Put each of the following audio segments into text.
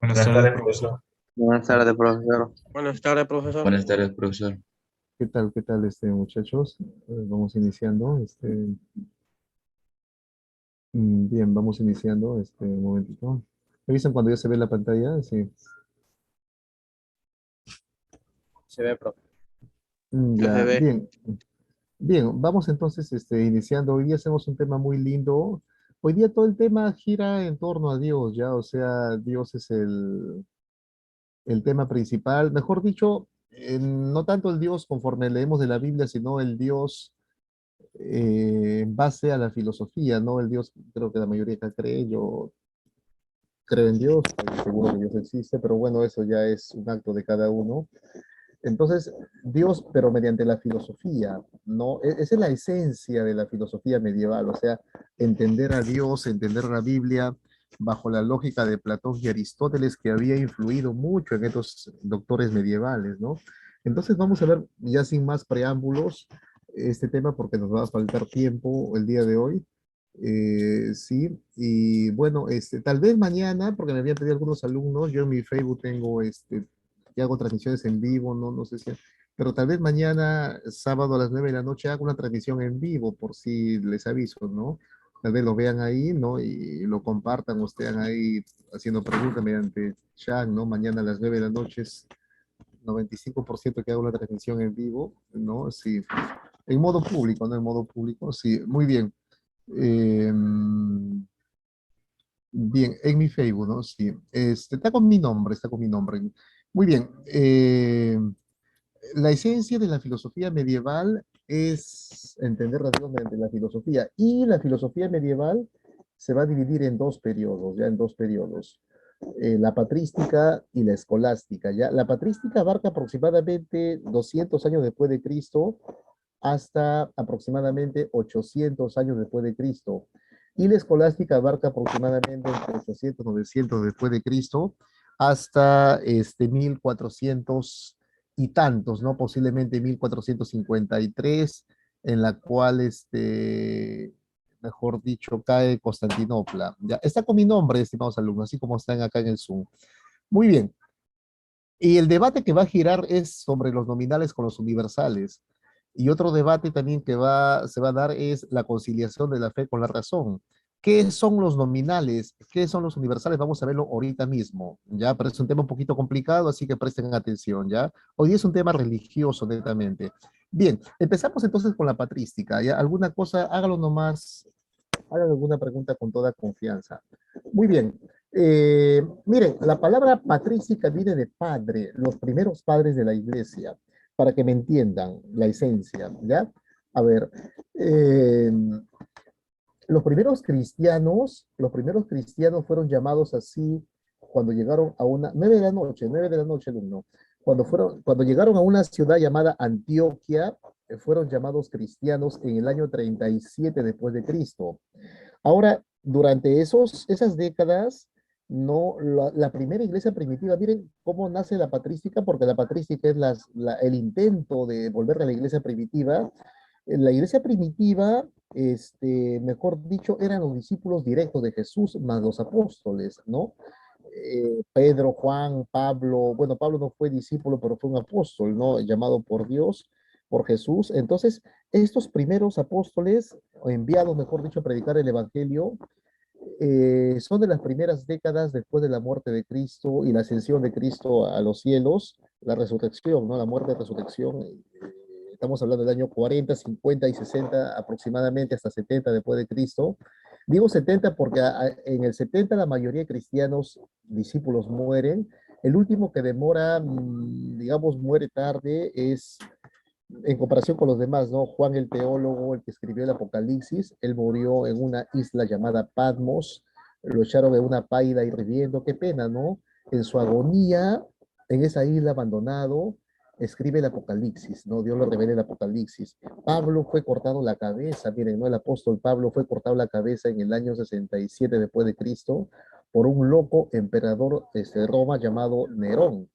Buenas Buenas tardes, tardes, profesor. profesor. Buenas tardes, profesor. Buenas tardes, profesor. Buenas tardes, profesor. Qué tal, muchachos? Vamos iniciando, bien, vamos iniciando, un momentito. ¿Me avisan cuando ya se ve la pantalla? Sí. Se ve, profe. Ya se Ya, ve. bien, bien, vamos entonces, iniciando. Hoy día hacemos un tema muy lindo. Hoy día todo el tema gira en torno a Dios, ya, o sea, Dios es el tema principal. Mejor dicho, no tanto el Dios conforme leemos de la Biblia, sino el Dios en base a la filosofía, ¿no? El Dios, creo que la mayoría acá cree, yo creo en Dios, estoy seguro que Dios existe, pero bueno, eso ya es un acto de cada uno. Entonces, Dios, pero mediante la filosofía, ¿no? Esa es la esencia de la filosofía medieval, o sea, entender a Dios, entender la Biblia bajo la lógica de Platón y Aristóteles, que había influido mucho en estos doctores medievales, ¿no? Entonces vamos a ver, ya sin más preámbulos, este tema porque nos va a faltar tiempo el día de hoy. Sí, y bueno, tal vez mañana, porque me habían pedido algunos alumnos, yo en mi Facebook tengo que hago transmisiones en vivo, no sé si, pero tal vez mañana, sábado a las 9 de la noche, hago una transmisión en vivo, por si les aviso, ¿no? Tal vez lo vean ahí, ¿no? Y lo compartan o estén ahí haciendo preguntas mediante chat, ¿no? Mañana a las 9 de la noche es 95% que hago la transmisión en vivo, ¿no? Sí, en modo público, ¿no? En modo público, sí, muy bien. Eh, Bien, en mi Facebook, ¿no? Sí, está con mi nombre, está con mi nombre. Muy bien. La esencia de la filosofía medieval es entender las cosas mediante la filosofía. Y la filosofía medieval se va a dividir en dos periodos, ya en dos periodos. La patrística y la escolástica, ¿ya? La patrística abarca aproximadamente 200 años después de Cristo hasta aproximadamente 800 años después de Cristo. Y la escolástica abarca aproximadamente entre 800, 900 después de Cristo hasta 1400 y tantos, ¿no? Posiblemente 1453, en la cual, mejor dicho, cae Constantinopla. Ya está con mi nombre, estimados alumnos, así como están acá en el Zoom. Muy bien. Y el debate que va a girar es sobre los nominales con los universales. Y otro debate también se va a dar es la conciliación de la fe con la razón. ¿Qué son los nominales? ¿Qué son los universales? Vamos a verlo ahorita mismo, ¿ya? Pero es un tema un poquito complicado, así que presten atención, ¿ya? Hoy día es un tema religioso, netamente. Bien, empezamos entonces con la patrística, ¿ya? ¿Alguna cosa? Hágalo nomás, hagan alguna pregunta con toda confianza. Muy bien. Miren, la palabra patrística viene de padre, los primeros padres de la iglesia, para que me entiendan la esencia, ¿ya? A ver, eh, los primeros cristianos fueron llamados así cuando llegaron a una, 9 de la noche, alumno, cuando llegaron a una ciudad llamada Antioquia, fueron llamados cristianos en el año 37 después de Cristo. Ahora, durante esas décadas, no, la primera iglesia primitiva, miren cómo nace la patrística, porque la patrística es el intento de volver a la iglesia primitiva. La iglesia primitiva, mejor dicho, eran los discípulos directos de Jesús más los apóstoles, ¿no? Pedro, Juan, Pablo, bueno, Pablo no fue discípulo, pero fue un apóstol, ¿no? Llamado por Dios, por Jesús. Entonces, estos primeros apóstoles, o enviados, mejor dicho, a predicar el Evangelio, son de las primeras décadas después de la muerte de Cristo y la ascensión de Cristo a los cielos, la resurrección, ¿no? La muerte y resurrección. Estamos hablando del año 40, 50 y 60 aproximadamente, hasta 70 después de Cristo. Digo 70 porque en el 70 la mayoría de cristianos, discípulos, mueren. El último que demora, digamos, muere tarde es en comparación con los demás, ¿no? Juan el teólogo, el que escribió el Apocalipsis, él murió en una isla llamada Patmos, lo echaron en una paila hirviendo, qué pena, ¿no? En su agonía, en esa isla abandonado, escribe el Apocalipsis, ¿no? Dios le revela el Apocalipsis. Pablo fue cortado la cabeza, miren, ¿no? El apóstol Pablo fue cortado la cabeza en el año 67 después de Cristo por un loco emperador de Roma llamado Nerón.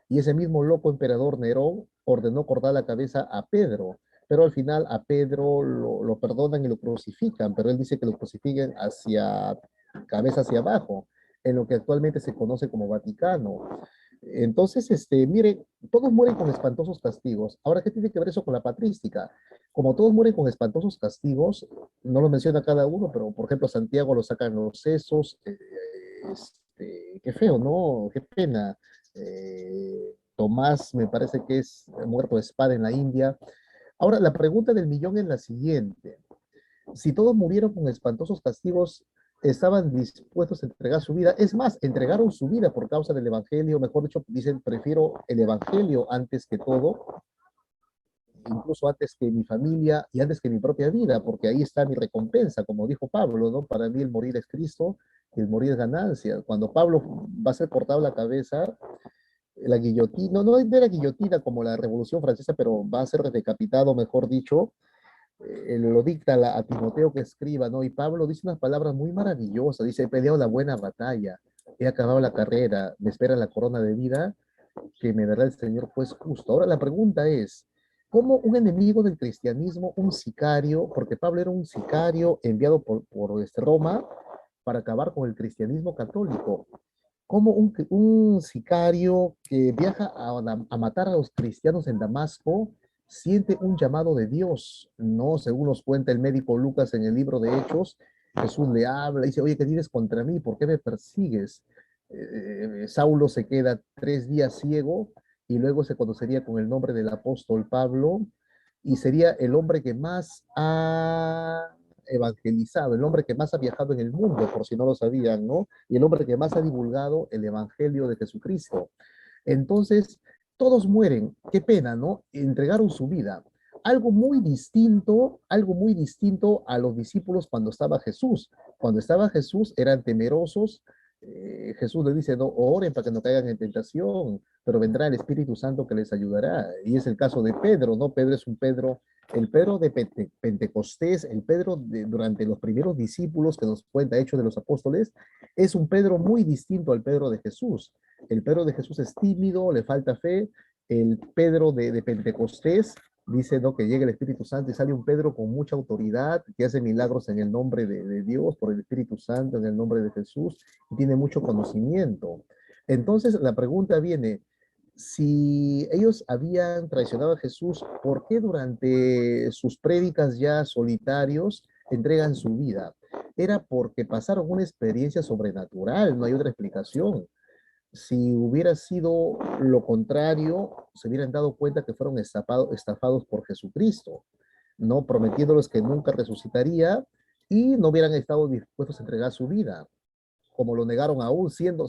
Y ese mismo loco emperador Nerón ordenó cortar la cabeza a Pedro, pero al final a Pedro lo perdonan y lo crucifican, pero él dice que lo crucifiquen hacia cabeza hacia abajo. en lo que actualmente se conoce como Vaticano. Entonces, mire, todos mueren con espantosos castigos. Ahora, ¿qué tiene que ver eso con la patrística? Como todos mueren con espantosos castigos, no lo menciona cada uno, pero por ejemplo, Santiago lo sacan los sesos, qué feo, ¿no? Qué pena. Tomás me parece que es muerto de espada en la India. Ahora, la pregunta del millón es la siguiente. Si todos murieron con espantosos castigos, estaban dispuestos a entregar su vida. Es más, entregaron su vida por causa del Evangelio. Mejor dicho, dicen, prefiero el Evangelio antes que todo, incluso antes que mi familia y antes que mi propia vida, porque ahí está mi recompensa, como dijo Pablo, ¿no? Para mí el morir es Cristo y el morir es ganancia. Cuando Pablo va a ser cortado la cabeza, la guillotina, no de la guillotina como la Revolución Francesa, pero va a ser decapitado, mejor dicho, lo dicta a Timoteo que escriba, ¿no? Y Pablo dice unas palabras muy maravillosas, dice, he peleado la buena batalla, he acabado la carrera, me espera la corona de vida que me dará el Señor juez justo. Ahora la pregunta es, ¿cómo un enemigo del cristianismo, un sicario, porque Pablo era un sicario enviado por Roma para acabar con el cristianismo católico, cómo un sicario que viaja a matar a los cristianos en Damasco siente un llamado de Dios, ¿no? Según nos cuenta el médico Lucas en el libro de Hechos, Jesús le habla, dice, oye, ¿qué tienes contra mí? ¿Por qué me persigues? Saulo se queda 3 días ciego y luego se conocería con el nombre del apóstol Pablo y sería el hombre que más ha evangelizado, el hombre que más ha viajado en el mundo, por si no lo sabían, ¿no? Y el hombre que más ha divulgado el evangelio de Jesucristo. Entonces, todos mueren, qué pena, ¿no? Entregaron su vida. Algo muy distinto a los discípulos cuando estaba Jesús. Cuando estaba Jesús eran temerosos. Jesús les dice, no, oren para que no caigan en tentación, pero vendrá el Espíritu Santo que les ayudará. Y es el caso de Pedro, ¿no? Pedro es un Pedro, el Pedro de Pentecostés, el Pedro durante los primeros discípulos que nos cuenta Hechos de los Apóstoles, es un Pedro muy distinto al Pedro de Jesús. El Pedro de Jesús es tímido, le falta fe. El Pedro de Pentecostés dice, ¿no? Que llega el Espíritu Santo y sale un Pedro con mucha autoridad, que hace milagros en el nombre de Dios, por el Espíritu Santo, en el nombre de Jesús, y tiene mucho conocimiento. Entonces la pregunta viene, si ellos habían traicionado a Jesús, ¿por qué durante sus prédicas ya solitarios entregan su vida? Era porque pasaron una experiencia sobrenatural, no hay otra explicación. Si hubiera sido lo contrario, se hubieran dado cuenta que fueron estafados por Jesucristo, ¿no? Prometiéndoles que nunca resucitaría y no hubieran estado dispuestos a entregar su vida, como lo negaron aún, siendo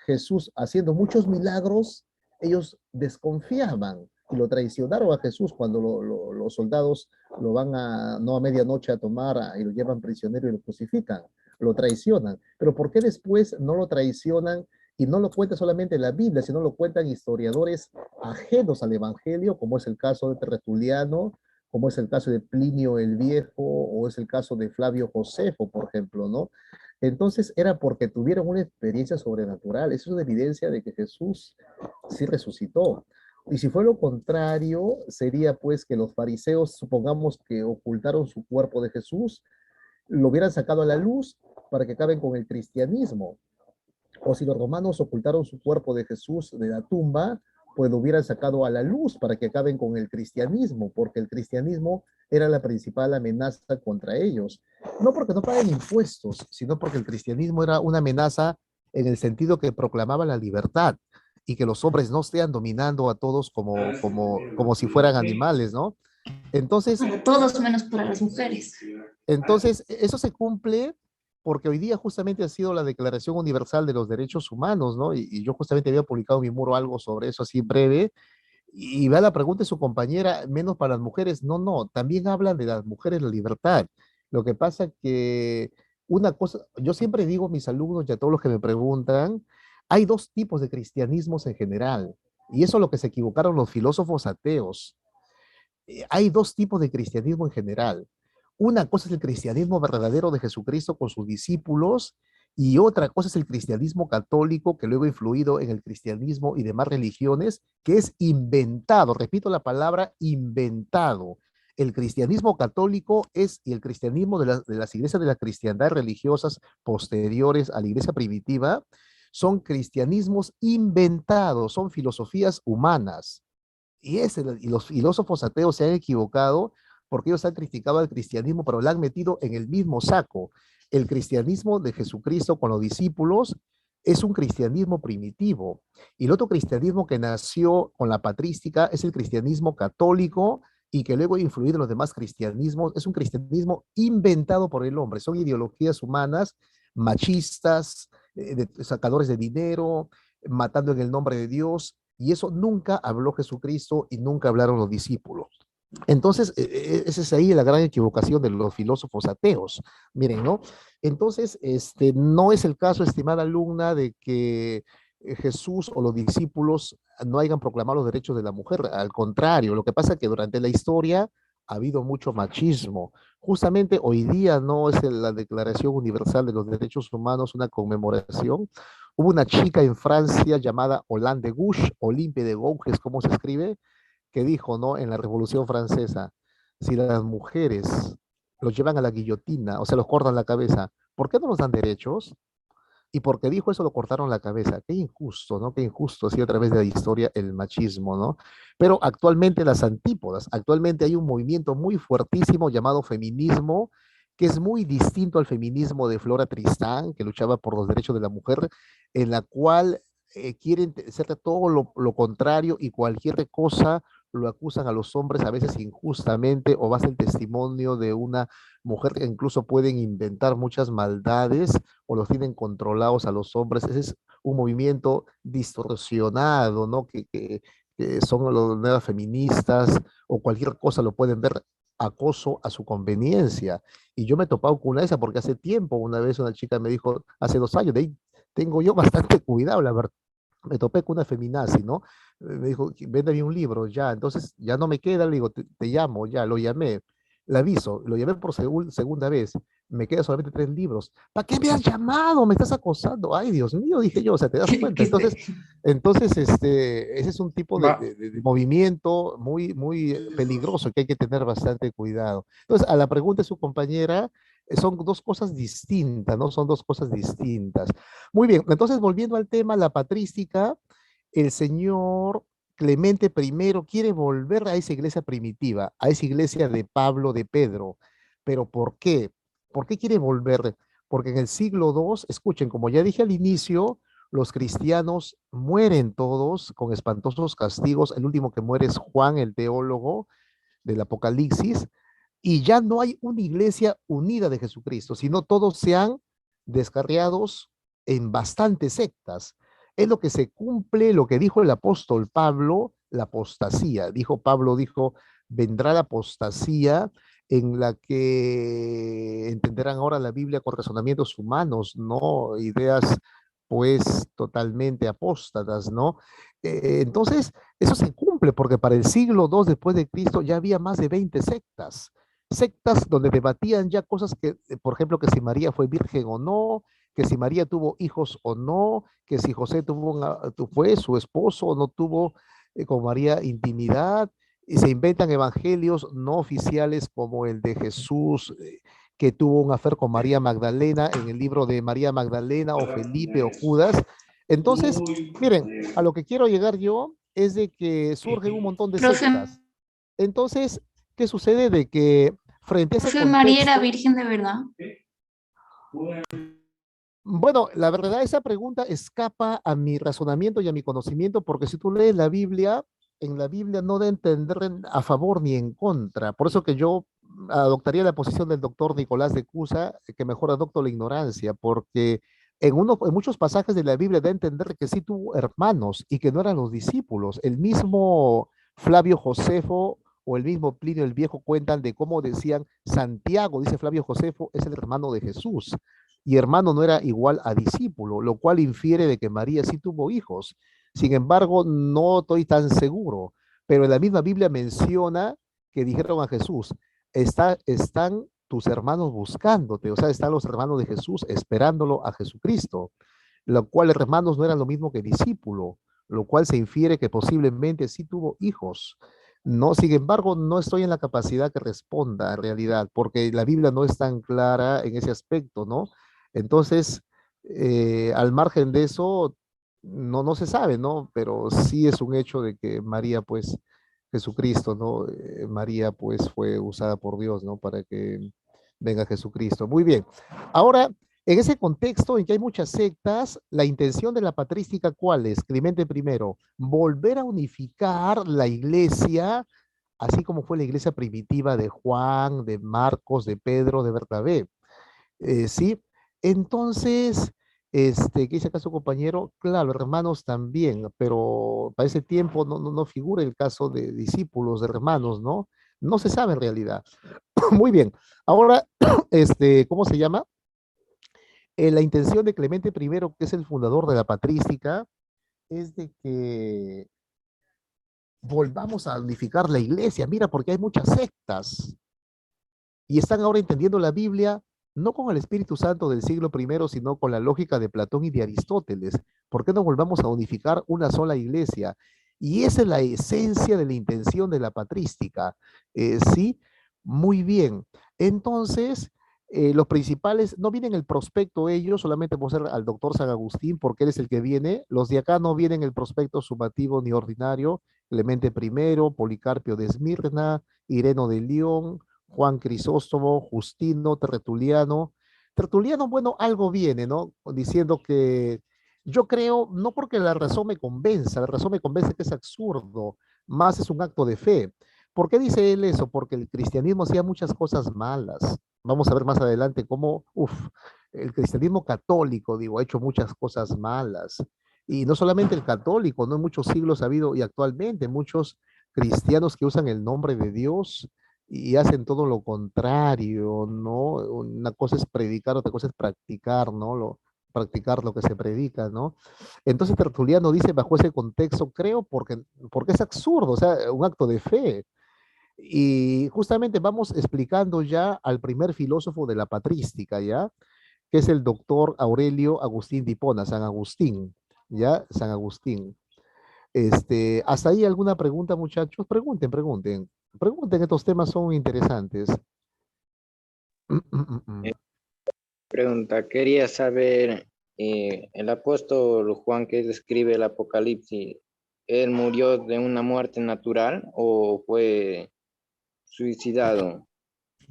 Jesús haciendo muchos milagros, ellos desconfiaban y lo traicionaron a Jesús cuando los soldados lo van no a medianoche a tomar y lo llevan prisionero y lo crucifican, lo traicionan. Pero ¿por qué después no lo traicionan y no lo cuenta solamente la Biblia, sino lo cuentan historiadores ajenos al Evangelio, como es el caso de Tertuliano, como es el caso de Plinio el Viejo, o es el caso de Flavio Josefo, por ejemplo, ¿no? Entonces era porque tuvieron una experiencia sobrenatural. Eso es una evidencia de que Jesús sí resucitó. Y si fue lo contrario, sería pues que los fariseos, supongamos que ocultaron su cuerpo de Jesús, lo hubieran sacado a la luz para que acaben con el cristianismo. O si los romanos ocultaron su cuerpo de Jesús de la tumba, pues lo hubieran sacado a la luz para que acaben con el cristianismo, porque el cristianismo era la principal amenaza contra ellos. No porque no paguen impuestos, sino porque el cristianismo era una amenaza en el sentido que proclamaba la libertad y que los hombres no estén dominando a todos como si fueran animales, ¿no? Entonces, Para todos menos para las mujeres. entonces, eso se cumple porque hoy día justamente ha sido la Declaración Universal de los Derechos Humanos, ¿no? Y yo justamente había publicado en mi muro algo sobre eso así breve, y va la pregunta de su compañera, menos para las mujeres. No, no, también hablan de las mujeres la libertad. Lo que pasa que una cosa, yo siempre digo a mis alumnos y a todos los que me preguntan, hay dos tipos de cristianismos en general, y eso es lo que se equivocaron los filósofos ateos. Hay dos tipos de cristianismo en general. Una cosa es el cristianismo verdadero de Jesucristo con sus discípulos y otra cosa es el cristianismo católico que luego ha influido en el cristianismo y demás religiones, que es inventado, repito la palabra inventado. El cristianismo católico y el cristianismo de las iglesias de las cristiandades religiosas posteriores a la iglesia primitiva son cristianismos inventados, son filosofías humanas. Y los filósofos ateos se han equivocado porque ellos han criticado al cristianismo, pero lo han metido en el mismo saco. El cristianismo de Jesucristo con los discípulos es un cristianismo primitivo. Y el otro cristianismo que nació con la patrística es el cristianismo católico y que luego ha influido en los demás cristianismos. Es un cristianismo inventado por el hombre. Son ideologías humanas, machistas, sacadores de dinero, matando en el nombre de Dios. Y eso nunca habló Jesucristo y nunca hablaron los discípulos. Entonces, esa es ahí la gran equivocación de los filósofos ateos. Miren, ¿no? Entonces, no es el caso, estimada alumna, de que Jesús o los discípulos no hayan proclamado los derechos de la mujer. Al contrario, lo que pasa es que durante la historia ha habido mucho machismo. Justamente hoy día no es la Declaración Universal de los Derechos Humanos una conmemoración. Hubo una chica en Francia llamada Hollande de Gouges, Olympe de Gouges, ¿cómo se escribe? Que dijo, ¿no? En la Revolución Francesa, si las mujeres los llevan a la guillotina o se los cortan la cabeza, ¿por qué no nos dan derechos? Y porque dijo eso lo cortaron la cabeza. Qué injusto, ¿no? Qué injusto ha sido a través de la historia el machismo, ¿no? Pero actualmente las antípodas, actualmente hay un movimiento muy fuertísimo llamado feminismo, que es muy distinto al feminismo de Flora Tristán, que luchaba por los derechos de la mujer, en la cual quieren ser todo lo contrario y cualquier cosa lo acusan a los hombres a veces injustamente o basa el testimonio de una mujer que incluso pueden inventar muchas maldades o los tienen controlados a los hombres. Ese es un movimiento distorsionado, ¿no? Que son los nuevas feministas o cualquier cosa lo pueden ver acoso a su conveniencia. Y yo me he topado con una de esas porque hace tiempo, una vez una chica me dijo, hace 2 años, de ahí tengo yo bastante cuidado, la verdad. Me topé con una feminazi, ¿no? Me dijo, véndame un libro, ya. Entonces, ya no me queda, le digo, te llamo, ya, lo llamé. Le aviso, lo llamé por segunda vez. Me quedan solamente 3 libros. ¿Para qué me has llamado? Me estás acosando. Ay, Dios mío, dije yo, o sea, te das cuenta. Entonces, ese es un tipo Va, de movimiento muy, muy peligroso que hay que tener bastante cuidado. Entonces, a la pregunta de su compañera, son dos cosas distintas, ¿no? Son dos cosas distintas. Muy bien, entonces volviendo al tema, la patrística, el señor Clemente I quiere volver a esa iglesia primitiva, a esa iglesia de Pablo, de Pedro. ¿Pero por qué? ¿Por qué quiere volver? Porque en el siglo II, escuchen, como ya dije al inicio, los cristianos mueren todos con espantosos castigos. El último que muere es Juan, el teólogo del Apocalipsis, y ya no hay una iglesia unida de Jesucristo, sino todos se han descarriados en bastantes sectas. Es lo que se cumple, lo que dijo el apóstol Pablo, la apostasía. Dijo Pablo, dijo, vendrá la apostasía en la que entenderán ahora la Biblia con razonamientos humanos, no ideas pues totalmente apóstatas, ¿no? Entonces, eso se cumple porque para el siglo II después de Cristo ya había más de 20 sectas, sectas donde debatían ya cosas que, por ejemplo, que si María fue virgen o no, que si María tuvo hijos o no, que si José fue su esposo o no tuvo con María intimidad, y se inventan evangelios no oficiales como el de Jesús, que tuvo un afer con María Magdalena en el libro de María Magdalena o Felipe o Judas. Entonces, miren, a lo que quiero llegar yo es de que surgen un montón de Profe, sectas. Entonces, ¿qué sucede? De que frente a ese profe, María era contexto, virgen de verdad. bueno, la verdad, esa pregunta escapa a mi razonamiento y a mi conocimiento, porque si tú lees la Biblia, en la Biblia no da a entender a favor ni en contra. Por eso que yo adoptaría la posición del doctor Nicolás de Cusa, que mejor adopto la ignorancia, porque en muchos pasajes de la Biblia da a entender que sí tuvo hermanos y que no eran los discípulos. El mismo Flavio Josefo o el mismo Plinio el Viejo cuentan de cómo decían Santiago, dice Flavio Josefo, es el hermano de Jesús y hermano no era igual a discípulo, lo cual infiere de que María sí tuvo hijos. Sin embargo, no estoy tan seguro, pero en la misma Biblia menciona que dijeron a Jesús, están tus hermanos buscándote, o sea, están los hermanos de Jesús esperándolo a Jesucristo, lo cual hermanos no eran lo mismo que discípulo, lo cual se infiere que posiblemente sí tuvo hijos. No, sin embargo, no estoy en la capacidad que responda en realidad, porque la Biblia no es tan clara en ese aspecto, ¿no? Entonces, al margen de eso, no se sabe, ¿no? Pero sí es un hecho de que María, pues, Jesucristo, ¿no? María, pues, fue usada por Dios, ¿no? Para que venga Jesucristo. Muy bien. Ahora, en ese contexto en que hay muchas sectas, la intención de la patrística, ¿cuál es? Clemente primero, volver a unificar la iglesia, así como fue la iglesia primitiva de Juan, de Marcos, de Pedro, de Bernabé. ¿Sí? Entonces, ¿qué dice acá su compañero? Claro, hermanos también, pero para ese tiempo no figura el caso de discípulos, de hermanos, ¿no? No se sabe en realidad. Muy bien. Ahora, ¿cómo se llama? La intención de Clemente I, que es el fundador de la patrística, es de que volvamos a unificar la iglesia. Mira, porque hay muchas sectas y están ahora entendiendo la Biblia no con el Espíritu Santo del siglo I, sino con la lógica de Platón y de Aristóteles. ¿Por qué no volvamos a unificar una sola iglesia? Y esa es la esencia de la intención de la patrística. Sí, muy bien. Entonces, los principales, no vienen el prospecto ellos, solamente vamos a ver al doctor San Agustín, porque él es el que viene. Los de acá no vienen el prospecto sumativo ni ordinario. Clemente I, Policarpio de Esmirna, Ireno de León, Juan Crisóstomo, Justino, Tertuliano. Tertuliano, bueno, algo viene, ¿no? Diciendo que yo creo, no porque la razón me convenza, la razón me convence que es absurdo, más es un acto de fe. ¿Por qué dice él eso? Porque el cristianismo hacía muchas cosas malas. Vamos a ver más adelante cómo, el cristianismo católico, digo, ha hecho muchas cosas malas. Y no solamente el católico, no en muchos siglos ha habido, y actualmente muchos cristianos que usan el nombre de Dios y hacen todo lo contrario, ¿no? Una cosa es predicar, otra cosa es practicar, ¿no? Practicar lo que se predica, ¿no? Entonces Tertuliano dice bajo ese contexto, creo, porque es absurdo, o sea, un acto de fe. Y justamente vamos explicando ya al primer filósofo de la patrística, ¿ya? Que es el doctor Aurelio Agustín de Hipona, San Agustín, ¿ya? San Agustín. ¿Hasta ahí alguna pregunta, muchachos? Pregunten, pregunten. Pregunten, estos temas son interesantes. Pregunta, quería saber, el apóstol Juan que describe el Apocalipsis, ¿él murió de una muerte natural o fue suicidado?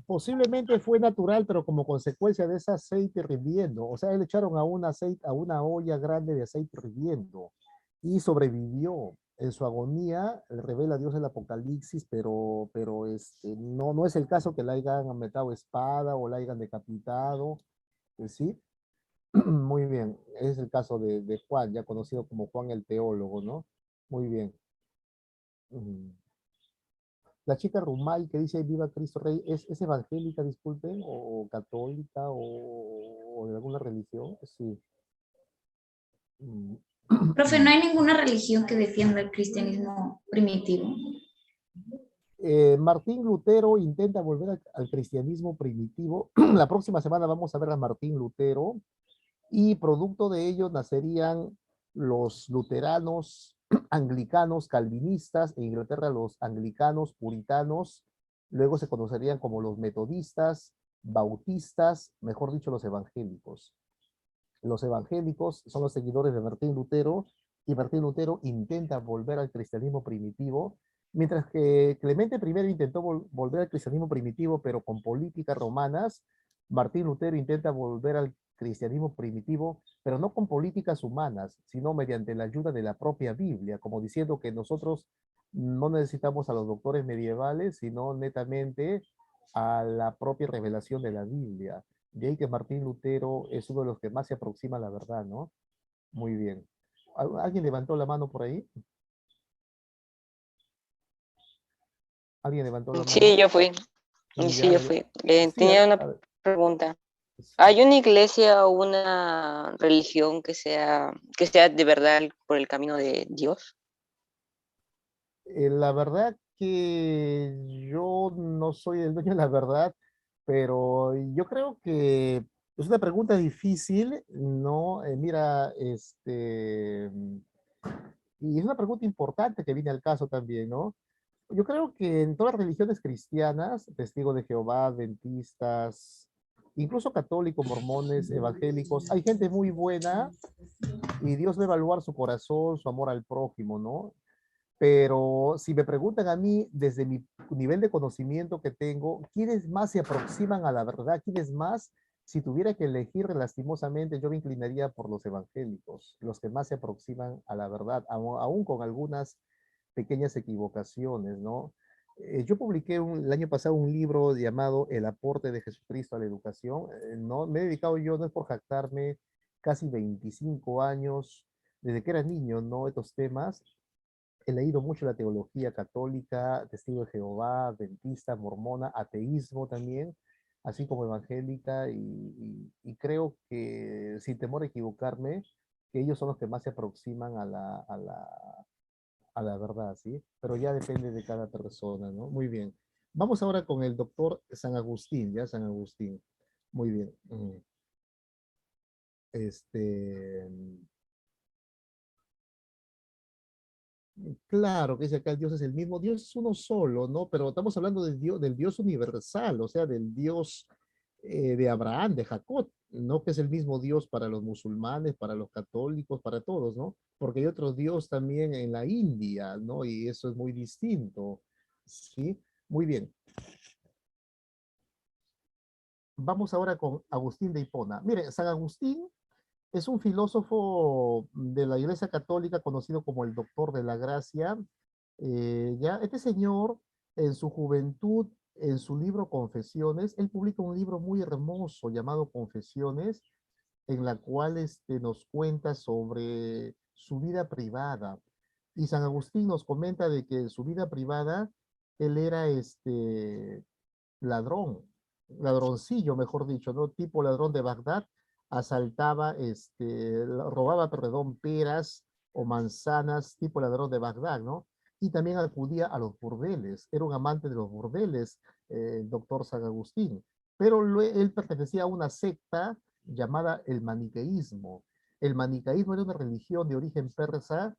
Posiblemente fue natural, pero como consecuencia de ese aceite hirviendo. O sea, le echaron a un aceite, a una olla grande de aceite hirviendo y sobrevivió. En su agonía, le revela a Dios el Apocalipsis, pero no es el caso que la hayan metido espada o la hayan decapitado, ¿sí? Muy bien, es el caso de Juan, ya conocido como Juan el teólogo, ¿no? Muy bien. La chica Rumay que dice Viva Cristo Rey, ¿es evangélica, disculpen, o católica, o de alguna religión? Sí. Mm. Profe, no hay ninguna religión que defienda el cristianismo primitivo. Martín Lutero intenta volver al cristianismo primitivo. La próxima semana vamos a ver a Martín Lutero y producto de ello nacerían los luteranos, anglicanos, calvinistas, en Inglaterra los anglicanos, puritanos, luego se conocerían como los metodistas, bautistas, mejor dicho, los evangélicos. Los evangélicos son los seguidores de Martín Lutero y Martín Lutero intenta volver al cristianismo primitivo, mientras que Clemente I intentó volver al cristianismo primitivo, pero con políticas romanas. Martín Lutero intenta volver al cristianismo primitivo, pero no con políticas humanas, sino mediante la ayuda de la propia Biblia, como diciendo que nosotros no necesitamos a los doctores medievales, sino netamente a la propia revelación de la Biblia. De ahí que Martín Lutero es uno de los que más se aproxima a la verdad, ¿no? Muy bien. ¿Alguien levantó la mano por ahí? ¿Alguien levantó la Sí, mano? yo fui. Ya, Sí, yo fui. sí, Tenía una a ver. pregunta. ¿Hay una iglesia o una religión que sea de verdad por el camino de Dios? La verdad que yo no soy el dueño de la verdad, pero yo creo que es una pregunta difícil, ¿no? Mira, y es una pregunta importante que viene al caso también, ¿no? Yo creo que en todas las religiones cristianas, testigos de Jehová, adventistas, incluso católicos, mormones, evangélicos, hay gente muy buena y Dios va a evaluar su corazón, su amor al prójimo, ¿no? Pero si me preguntan a mí, desde mi nivel de conocimiento que tengo, ¿quiénes más se aproximan a la verdad? ¿Quiénes más? Si tuviera que elegir lastimosamente, yo me inclinaría por los evangélicos, los que más se aproximan a la verdad, aún con algunas pequeñas equivocaciones, ¿no? Yo publiqué el año pasado un libro llamado El aporte de Jesucristo a la educación. No me he dedicado yo, no es por jactarme, casi 25 años, desde que era niño, ¿no? Estos temas. He leído mucho la teología católica, testigo de Jehová, adventista, mormona, ateísmo también, así como evangélica, y creo que, sin temor a equivocarme, que ellos son los que más se aproximan a la verdad, ¿sí? Pero ya depende de cada persona, ¿no? Muy bien. Vamos ahora con el doctor San Agustín, ¿ya? San Agustín. Muy bien. Este, claro, que dice acá el Dios es el mismo, Dios es uno solo, ¿no? Pero estamos hablando del Dios universal, o sea, del Dios de Abraham, de Jacob, no que es el mismo Dios para los musulmanes, para los católicos, para todos, ¿no? Porque hay otro Dios también en la India, ¿no? Y eso es muy distinto, ¿sí? Muy bien. Vamos ahora con Agustín de Hipona. Mire, San Agustín es un filósofo de la Iglesia Católica conocido como el Doctor de la Gracia. Ya, este señor, en su juventud, en su libro Confesiones, él publica un libro muy hermoso llamado Confesiones, en la cual nos cuenta sobre su vida privada. Y San Agustín nos comenta de que en su vida privada, él era ladrón, ladroncillo, mejor dicho, ¿no? Tipo ladrón de Bagdad, asaltaba, robaba, perdón, peras o manzanas, tipo ladrón de Bagdad, ¿no? Y también acudía a los burdeles, era un amante de los burdeles, el doctor San Agustín, pero él pertenecía a una secta llamada el maniqueísmo. El maniqueísmo era una religión de origen persa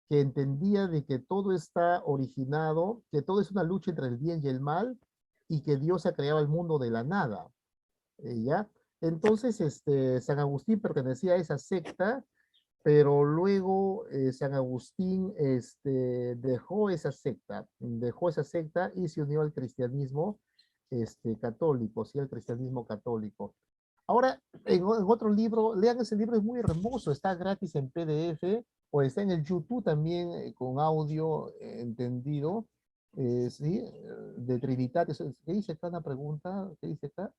que entendía de que todo está originado, que todo es una lucha entre el bien y el mal, y que Dios ha creado el mundo de la nada, ¿ya? Entonces, San Agustín pertenecía a esa secta, pero luego San Agustín dejó esa secta y se unió al cristianismo católico, sí, al cristianismo católico. Ahora, en otro libro, lean ese libro, es muy hermoso, está gratis en PDF o está en el YouTube también con audio entendido, ¿sí? De Trinitatis. ¿Qué dice acá una pregunta? ¿Qué dice acá?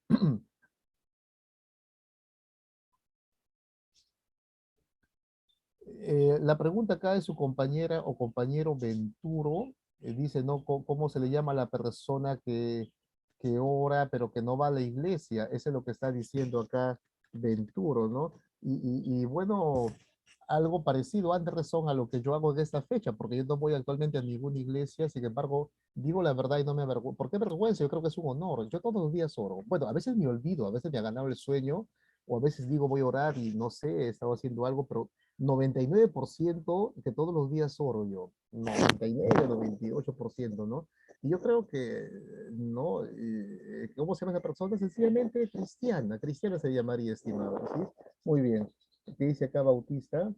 La pregunta acá de su compañera o compañero Venturo, dice, ¿no? ¿Cómo se le llama a la persona que ora pero que no va a la iglesia? Eso es lo que está diciendo acá Venturo, ¿no? Y bueno, algo parecido, ande razón a lo que yo hago de esta fecha, porque yo no voy actualmente a ninguna iglesia, sin embargo, digo la verdad y no me avergüenzo. ¿Por qué vergüenza? Yo creo que es un honor. Yo todos los días oro. Bueno, a veces me olvido, a veces me ha ganado el sueño, o a veces digo voy a orar y no sé, he estado haciendo algo, pero 99% que todos los días oro yo, 99, 98%, ¿no? Y yo creo que, ¿no? ¿Cómo se llama esa persona? Sencillamente cristiana, cristiana se llamaría, estimado, ¿sí? Muy bien. ¿Qué dice acá Bautista?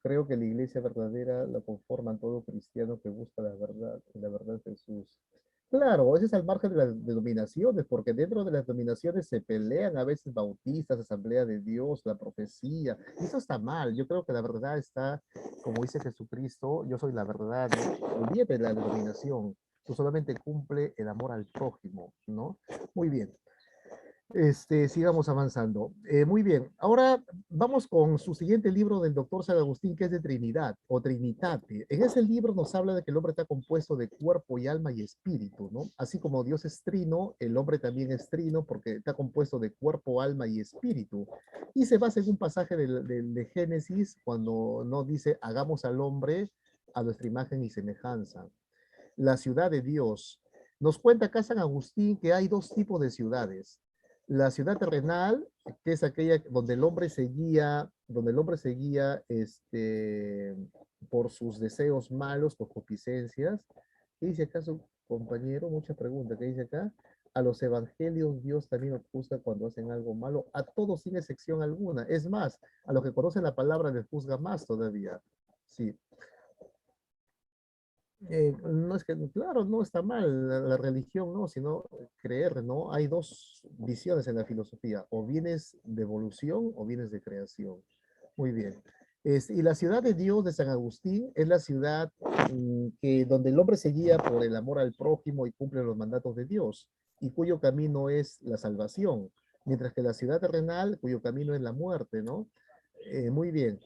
Creo que la iglesia verdadera la conforman todo cristiano que busca la verdad, y la verdad es Jesús. Claro, ese es al margen de las denominaciones, porque dentro de las denominaciones se pelean a veces bautistas, Asamblea de Dios, la profecía. Y eso está mal. Yo creo que la verdad está, como dice Jesucristo, yo soy la verdad, ¿no? Olvídate de la denominación. Tú solamente cumple el amor al prójimo, ¿no? Muy bien. Sigamos avanzando. Muy bien, ahora vamos con su siguiente libro del doctor San Agustín, que es de Trinidad o Trinitate. En ese libro nos habla de que el hombre está compuesto de cuerpo y alma y espíritu, ¿no? Así como Dios es trino, el hombre también es trino porque está compuesto de cuerpo, alma y espíritu. Y se basa en un pasaje de Génesis cuando no dice, hagamos al hombre a nuestra imagen y semejanza. La ciudad de Dios. Nos cuenta acá San Agustín que hay dos tipos de ciudades. La ciudad terrenal, que es aquella donde el hombre seguía, por sus deseos malos, por concupiscencias, ¿Qué dice acá su compañero? Mucha pregunta. ¿Qué dice acá? A los evangelios Dios también los juzga cuando hacen algo malo, a todos sin excepción alguna. Es más, a los que conocen la palabra les juzga más todavía. Sí. No es que, claro, no está mal la religión, no, sino creer, ¿no? Hay dos visiones en la filosofía, o vienes de evolución o vienes de creación. Muy bien. Y la ciudad de Dios de San Agustín es la ciudad donde el hombre se guía por el amor al prójimo y cumple los mandatos de Dios, y cuyo camino es la salvación, mientras que la ciudad terrenal, cuyo camino es la muerte, ¿no? Muy bien.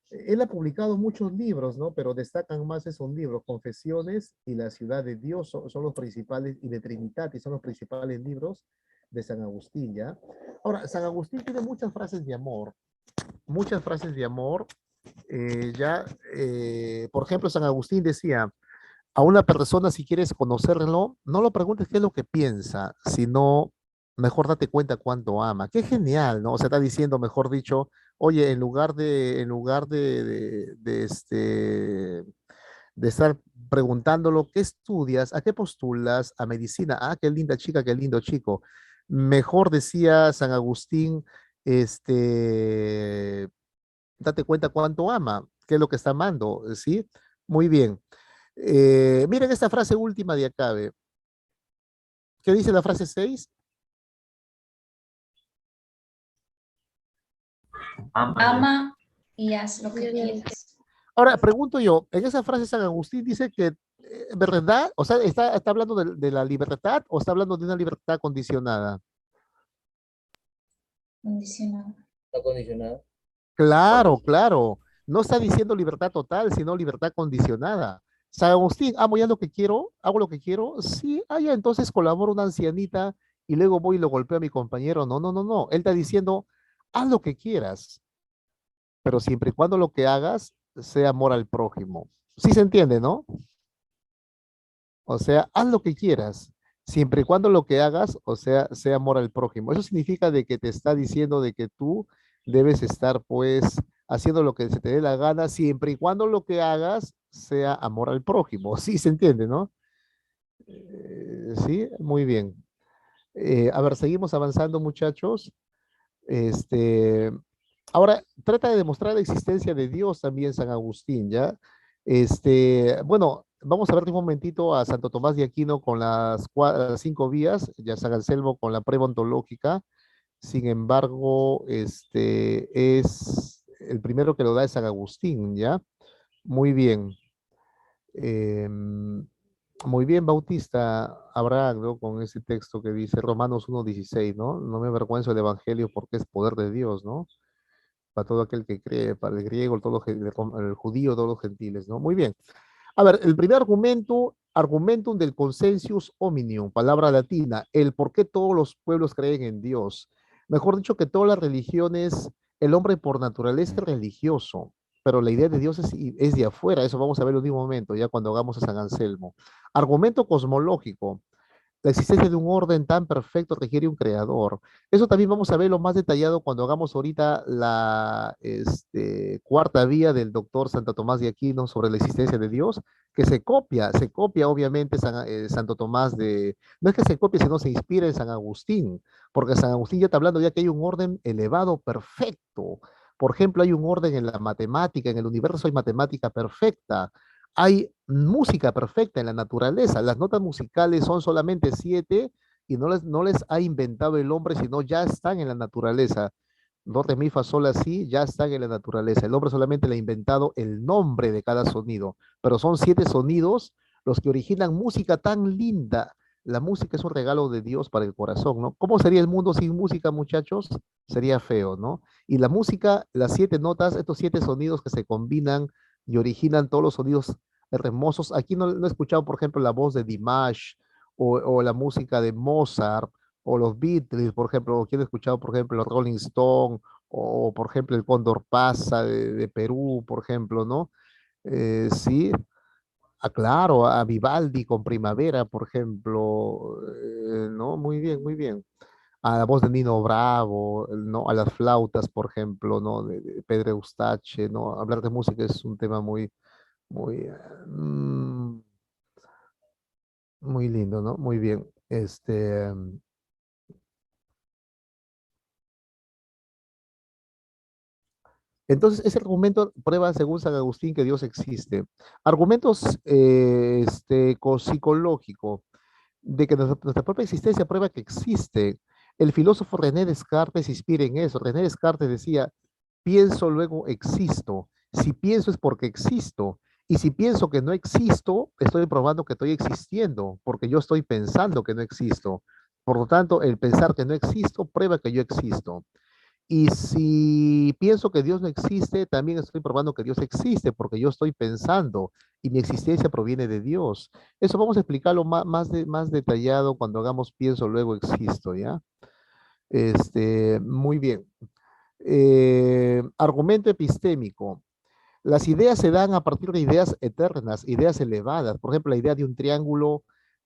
Él ha publicado muchos libros, ¿no? Pero destacan más esos libros, Confesiones y La Ciudad de Dios son los principales, y de Trinitatis son los principales libros de San Agustín, ¿ya? Ahora, San Agustín tiene muchas frases de amor, por ejemplo, San Agustín decía, a una persona si quieres conocerlo, no lo preguntes qué es lo que piensa, sino mejor date cuenta cuánto ama. Qué genial, ¿no? O sea, está diciendo, mejor dicho, oye, de estar preguntándolo, ¿qué estudias? ¿A qué postulas? A medicina. Ah, qué linda chica, qué lindo chico. Mejor decía San Agustín, date cuenta cuánto ama, qué es lo que está amando, ¿sí? Muy bien. Miren esta frase última de acá, ¿ve? ¿Qué dice la frase 6? Ama y haz lo que quieras. Ahora, pregunto yo, en esa frase San Agustín dice que, ¿verdad? O sea, ¿está hablando de la libertad o está hablando de una libertad condicionada? Condicionado. Está condicionado. Claro, claro. No está diciendo libertad total, sino libertad condicionada. San Agustín, amo ya lo que quiero, hago lo que quiero. Sí, ya entonces colaboro una ancianita y luego voy y lo golpeo a mi compañero. No, no, no, no. Él está diciendo, haz lo que quieras, pero siempre y cuando lo que hagas sea amor al prójimo. Sí se entiende, ¿no? O sea, haz lo que quieras, siempre y cuando lo que hagas, o sea amor al prójimo. Eso significa de que te está diciendo de que tú debes estar, pues, haciendo lo que se te dé la gana, siempre y cuando lo que hagas sea amor al prójimo. Sí se entiende, ¿no? Sí, muy bien. A ver, seguimos avanzando, muchachos. Este, ahora, trata de demostrar la existencia de Dios también San Agustín, ¿ya? Bueno, vamos a ver un momentito a Santo Tomás de Aquino con las 5 vías, ya San Anselmo con la prueba ontológica. Sin embargo, es el primero que lo da es San Agustín, ¿ya? Muy bien. Muy bien, Bautista, Abraham, ¿no? Con ese texto que dice Romanos 1:16, ¿no? No me avergüenzo del Evangelio porque es poder de Dios, ¿no? Para todo aquel que cree, para el griego, el judío, todos los gentiles, ¿no? Muy bien. A ver, el primer argumento, argumentum del consensus omnium, palabra latina, el por qué todos los pueblos creen en Dios. Mejor dicho, que todas las religiones, el hombre por naturaleza es religioso, pero la idea de Dios es de afuera, eso vamos a ver en un momento, ya cuando hagamos a San Anselmo. Argumento cosmológico, la existencia de un orden tan perfecto requiere un creador. Eso también vamos a verlo más detallado cuando hagamos ahorita la cuarta vía del doctor Santo Tomás de Aquino sobre la existencia de Dios, que se copia obviamente Santo Tomás no es que se copie, sino se inspira en San Agustín, porque San Agustín ya está hablando ya que hay un orden elevado perfecto. Por ejemplo, hay un orden en la matemática, en el universo hay matemática perfecta, hay música perfecta en la naturaleza. Las notas musicales son solamente 7 y no les ha inventado el hombre, sino ya están en la naturaleza. Do, re, mi, fa, sol, la, si, ya están en la naturaleza. El hombre solamente le ha inventado el nombre de cada sonido, pero son 7 sonidos los que originan música tan linda. La música es un regalo de Dios para el corazón, ¿no? ¿Cómo sería el mundo sin música, muchachos? Sería feo, ¿no? Y la música, las 7 notas, estos 7 sonidos que se combinan y originan todos los sonidos hermosos. Aquí no he escuchado, por ejemplo, la voz de Dimash o la música de Mozart o los Beatles, por ejemplo, o quién ha escuchado, por ejemplo, los Rolling Stone o, por ejemplo, el Cóndor Pasa de Perú, por ejemplo, ¿no? Sí, claro, a Vivaldi con Primavera, por ejemplo, ¿no? Muy bien, muy bien. A la voz de Nino Bravo, ¿no? A las flautas, por ejemplo, ¿no? De Pedro Eustache, ¿no? Hablar de música es un tema muy, muy, Muy lindo, ¿no? Muy bien. Entonces, ese argumento prueba, según San Agustín, que Dios existe. Argumentos psicológico, de que nuestra propia existencia prueba que existe. El filósofo René Descartes se inspira en eso. René Descartes decía, pienso, luego existo. Si pienso es porque existo. Y si pienso que no existo, estoy probando que estoy existiendo, porque yo estoy pensando que no existo. Por lo tanto, el pensar que no existo prueba que yo existo. Y si pienso que Dios no existe, también estoy probando que Dios existe, porque yo estoy pensando y mi existencia proviene de Dios. Eso vamos a explicarlo más detallado cuando hagamos pienso, luego existo, ¿ya? Muy bien. Argumento epistémico. Las ideas se dan a partir de ideas eternas, ideas elevadas. Por ejemplo, la idea de un triángulo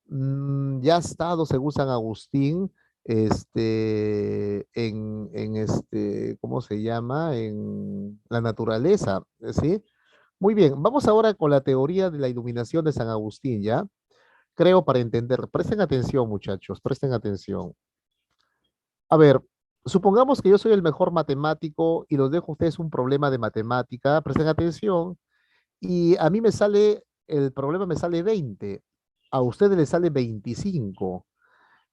ya ha estado, según San Agustín, ¿cómo se llama? En la naturaleza, ¿sí? Muy bien, vamos ahora con la teoría de la iluminación de San Agustín, ¿ya? Creo para entender. Presten atención, muchachos, presten atención. A ver, supongamos que yo soy el mejor matemático y los dejo a ustedes un problema de matemática. Presten atención y a mí el problema me sale 20, a ustedes les sale 25,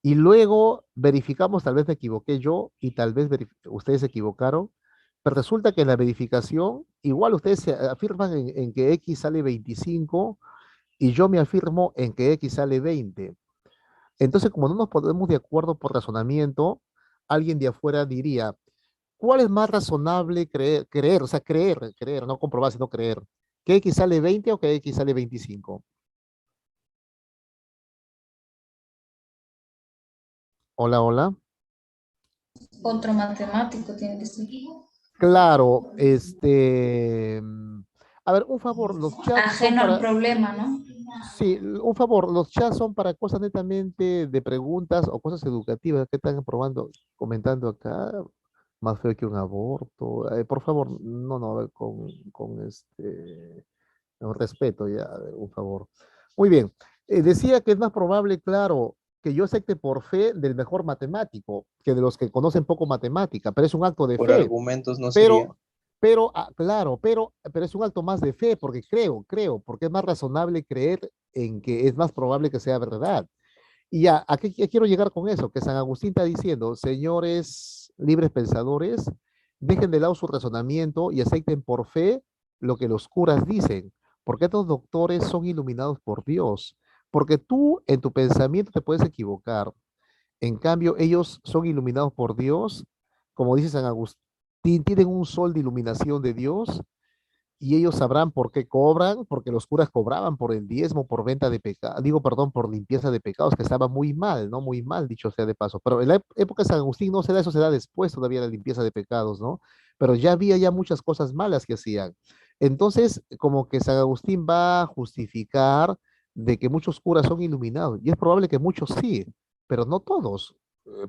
y luego verificamos, tal vez me equivoqué yo y tal vez ustedes se equivocaron, pero resulta que en la verificación, igual ustedes se afirman en que X sale 25 y yo me afirmo en que X sale 20. Entonces, como no nos ponemos de acuerdo por razonamiento, alguien de afuera diría, ¿cuál es más razonable creer, o sea, creer, no comprobar, sino creer? ¿Que X sale 20 o que X sale 25? Hola, hola. Otro matemático tiene que ser. Claro, a ver, un favor, los chats son Ajeno al para, problema, ¿no? sí, un favor, los chats son para cosas netamente de preguntas o cosas educativas. ¿Qué están probando, comentando acá? Más feo que un aborto. Por favor, no, no, a ver, con respeto ya, a ver, un favor. Muy bien. Decía que es más probable, claro, que yo acepte por fe del mejor matemático que de los que conocen poco matemática, pero es un acto de Por fe. argumentos no sería. Claro, pero es un acto más de fe, porque porque es más razonable creer en que es más probable que sea verdad. Y ya, ¿a qué quiero llegar con eso? Que San Agustín está diciendo, señores libres pensadores, dejen de lado su razonamiento y acepten por fe lo que los curas dicen, porque estos doctores son iluminados por Dios, porque tú en tu pensamiento te puedes equivocar, en cambio ellos son iluminados por Dios, como dice San Agustín, tienen un sol de iluminación de Dios y ellos sabrán por qué cobran, porque los curas cobraban por el diezmo, por venta de pecados, digo, perdón, por limpieza de pecados, que estaba muy mal, ¿no? Muy mal, dicho sea de paso. Pero en la época de San Agustín no se da, eso se da después todavía la limpieza de pecados, ¿no? Pero ya había ya muchas cosas malas que hacían. Entonces, como que San Agustín va a justificar de que muchos curas son iluminados, y es probable que muchos sí, pero no todos.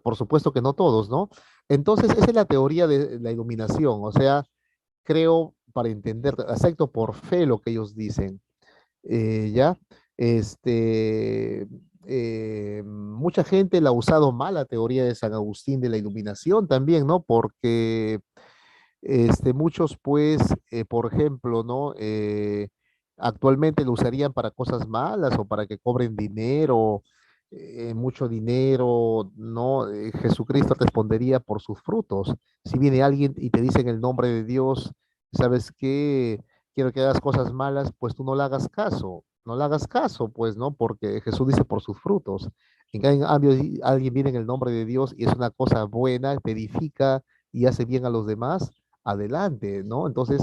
Por supuesto que no todos, ¿no? Entonces, esa es la teoría de la iluminación, o sea, creo para entender, acepto por fe lo que ellos dicen. ¿Ya? Mucha gente la ha usado mal la teoría de San Agustín de la iluminación también, ¿no? Porque muchos, pues, por ejemplo, ¿no? Actualmente lo usarían para cosas malas o para que cobren dinero, mucho dinero, ¿no? Jesucristo respondería por sus frutos. Si viene alguien y te dice en el nombre de Dios, ¿sabes qué? Quiero que hagas cosas malas, pues tú no le hagas caso, no le hagas caso, pues, ¿no? Porque Jesús dice por sus frutos. En cambio, si alguien viene en el nombre de Dios y es una cosa buena, te edifica y hace bien a los demás, adelante, ¿no? Entonces,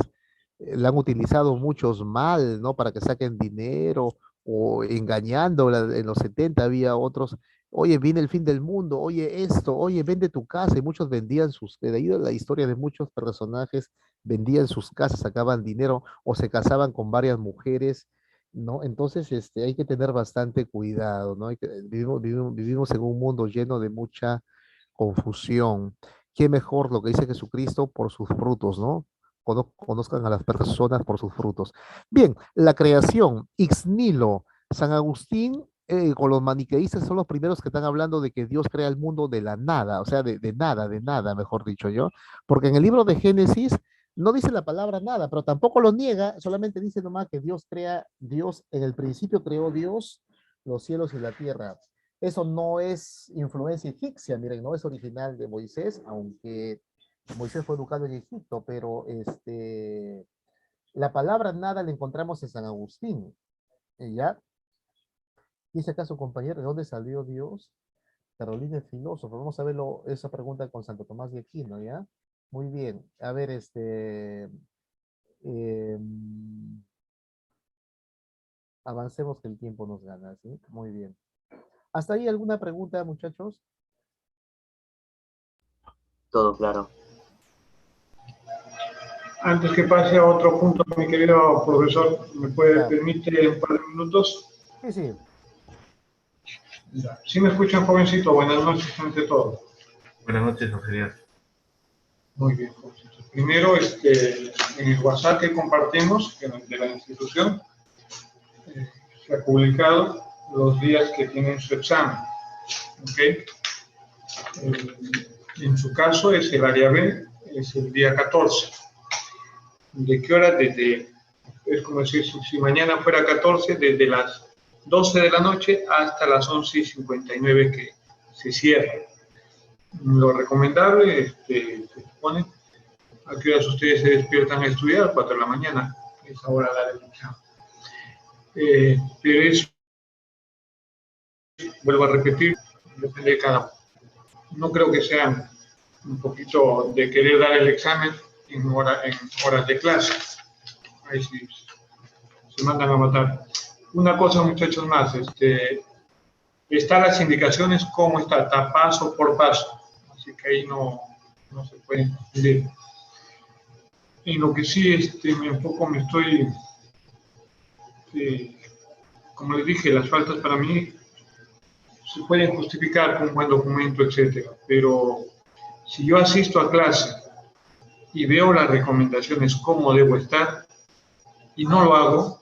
la han utilizado muchos mal, ¿no? Para que saquen dinero o engañando. En los 70 había otros, oye, viene el fin del mundo, oye esto, oye, vende tu casa. Y muchos vendían de ahí la historia de muchos personajes, vendían sus casas, sacaban dinero o se casaban con varias mujeres. ¿No? Entonces, hay que tener bastante cuidado, ¿no? Vivimos en un mundo lleno de mucha confusión. Qué mejor lo que dice Jesucristo por sus frutos, ¿no? Conozcan a las personas por sus frutos. Bien, la creación, ex nihilo. San Agustín con los maniqueístas son los primeros que están hablando de que Dios crea el mundo de la nada, o sea, de nada, mejor dicho yo, porque en el libro de Génesis no dice la palabra nada, pero tampoco lo niega, solamente dice nomás que Dios en el principio creó Dios los cielos y la tierra. Eso no es influencia egipcia, miren, no es original de Moisés, aunque Moisés fue educado en Egipto, pero la palabra nada la encontramos en San Agustín, ¿ya? Dice acá su compañero, ¿de dónde salió Dios? Carolina es filósofo. Vamos a ver esa pregunta con Santo Tomás de Aquino, ¿ya? Muy bien. A ver, avancemos que el tiempo nos gana, ¿sí? Muy bien. ¿Hasta ahí alguna pregunta, muchachos? Todo claro. Antes que pase a otro punto, mi querido profesor, ¿me puede permitir un par de minutos? Sí, sí. ¿Sí me escuchan, jovencito? Buenas noches, ante todo. Buenas noches, auxiliar. Muy bien, jovencito. Primero, en el WhatsApp que compartimos de la institución, se ha publicado los días que tienen su examen. ¿Okay? En su caso, es el área B, es el día 14. ¿De qué hora? Es como decir, si mañana fuera 14, desde las 12 de la noche hasta las 11:59 que se cierra. Lo recomendable, se supone, a qué horas ustedes se despiertan a estudiar, 4 de la mañana, es ahora la del examen. Pero eso, vuelvo a repetir, depende de cada uno. No creo que sea un poquito de querer dar el examen en horas de clase. Ahí sí se mandan a matar. Una cosa, muchachos, más, están las indicaciones cómo está paso por paso, así que ahí no se puede confundir. En lo que sí me enfoco, como les dije, las faltas para mí se pueden justificar con un buen documento, etcétera, pero si yo asisto a clase y veo las recomendaciones cómo debo estar y no lo hago,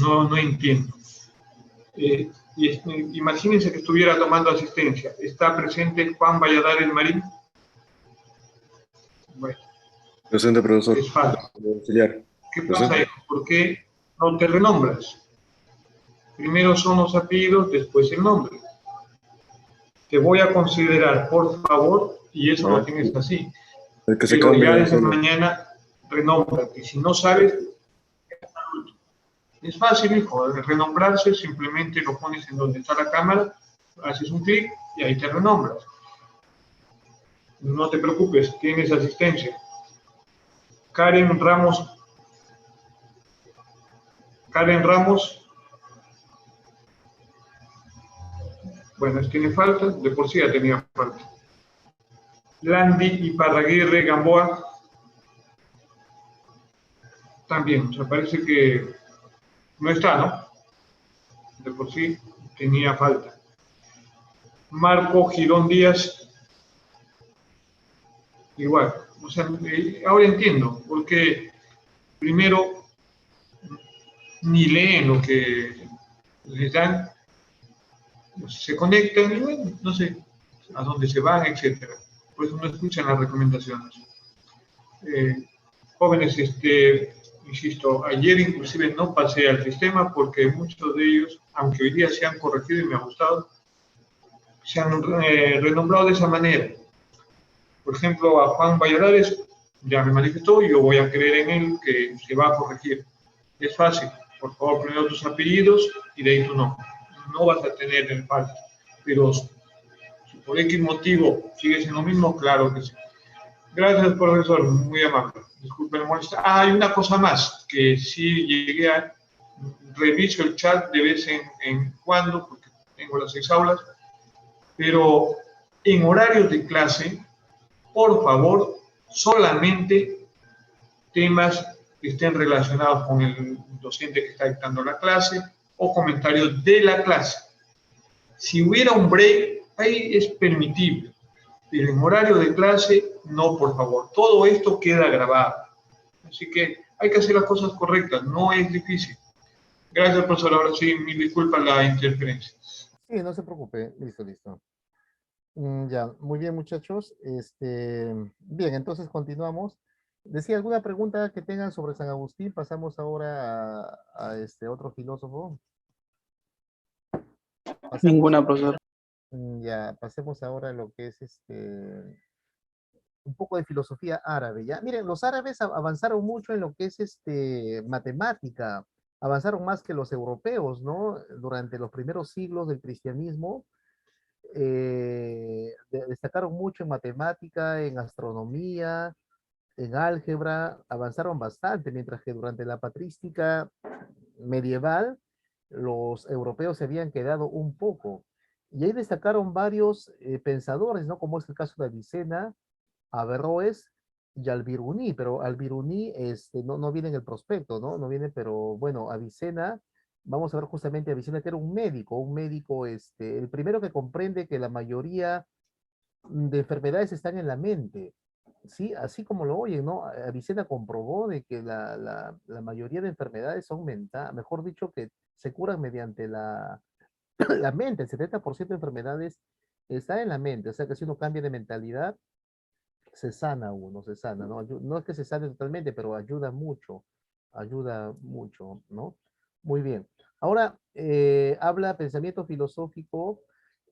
no entiendo. Imagínense que estuviera tomando asistencia. ¿Está presente Juan Valladares Marín? Bueno. Presente, profesor. Es falso. Auxiliar. ¿Qué pasa, hijo? ¿Por qué no te renombras? Primero son los apellidos, después el nombre. Te voy a considerar, por favor, y eso lo tienes así. El que se pero cambie, ya desde mañana renómbrate. Si no sabes, es fácil, hijo, renombrarse, simplemente lo pones en donde está la cámara, haces un clic y ahí te renombras. No te preocupes, tienes asistencia. Karen Ramos, bueno, tiene falta, de por sí ya tenía falta. Landy Iparraguirre Gamboa, también, o sea, parece que no está, ¿no? De por sí tenía falta. Marco Girón Díaz, igual, o sea, ahora entiendo, porque primero ni leen lo que les dan, se conectan y bueno, no sé a dónde se van, etcétera. Por eso no escuchan las recomendaciones. Jóvenes, insisto, ayer inclusive no pasé al sistema porque muchos de ellos, aunque hoy día se han corregido y me ha gustado, se han renombrado de esa manera. Por ejemplo, a Juan Valladares ya me manifestó y yo voy a creer en él que se va a corregir. Es fácil. Por favor, primero tus apellidos y de ahí tu nombre. No vas a tener el falta. Pero si por X motivo sigues en lo mismo, claro que sí. Gracias, profesor, muy amable. Disculpen la molestia. Hay una cosa más, que sí llegué a reviso el chat de vez en cuando, porque tengo las 6 aulas, pero en horarios de clase, por favor, solamente temas que estén relacionados con el docente que está dictando la clase o comentarios de la clase. Si hubiera un break, ahí es permitible. Pero en horario de clase, no, por favor. Todo esto queda grabado. Así que hay que hacer las cosas correctas, no es difícil. Gracias, profesor. Ahora sí, mil disculpas la interferencia. Sí, no se preocupe. Listo, listo. Ya, muy bien, muchachos. Bien, entonces continuamos. ¿Decía alguna pregunta que tengan sobre San Agustín? Pasamos ahora a este otro filósofo. Pasemos, Ninguna, profesor. ya, pasemos ahora a lo que es un poco de filosofía árabe, ¿ya? Miren, los árabes avanzaron mucho en lo que es matemática, avanzaron más que los europeos, ¿no? Durante los primeros siglos del cristianismo, destacaron mucho en matemática, en astronomía, en álgebra, avanzaron bastante, mientras que durante la patrística medieval, los europeos se habían quedado un poco. Y ahí destacaron varios pensadores, ¿no? Como es el caso de Avicena, Averroes y Al-Biruni, pero Al-Biruni no viene en el prospecto, ¿no? No viene, pero bueno, Avicena, vamos a ver justamente Avicena, que era un médico, el primero que comprende que la mayoría de enfermedades están en la mente, ¿sí? Así como lo oyen, ¿no? Avicena comprobó de que la mayoría de enfermedades son mentales, mejor dicho, que se curan mediante la mente, el 70% de enfermedades está en la mente, o sea que si uno cambia de mentalidad, se sana uno, se sana, ¿no? No es que se sane totalmente, pero ayuda mucho, ¿no? Muy bien. Ahora, habla pensamiento filosófico,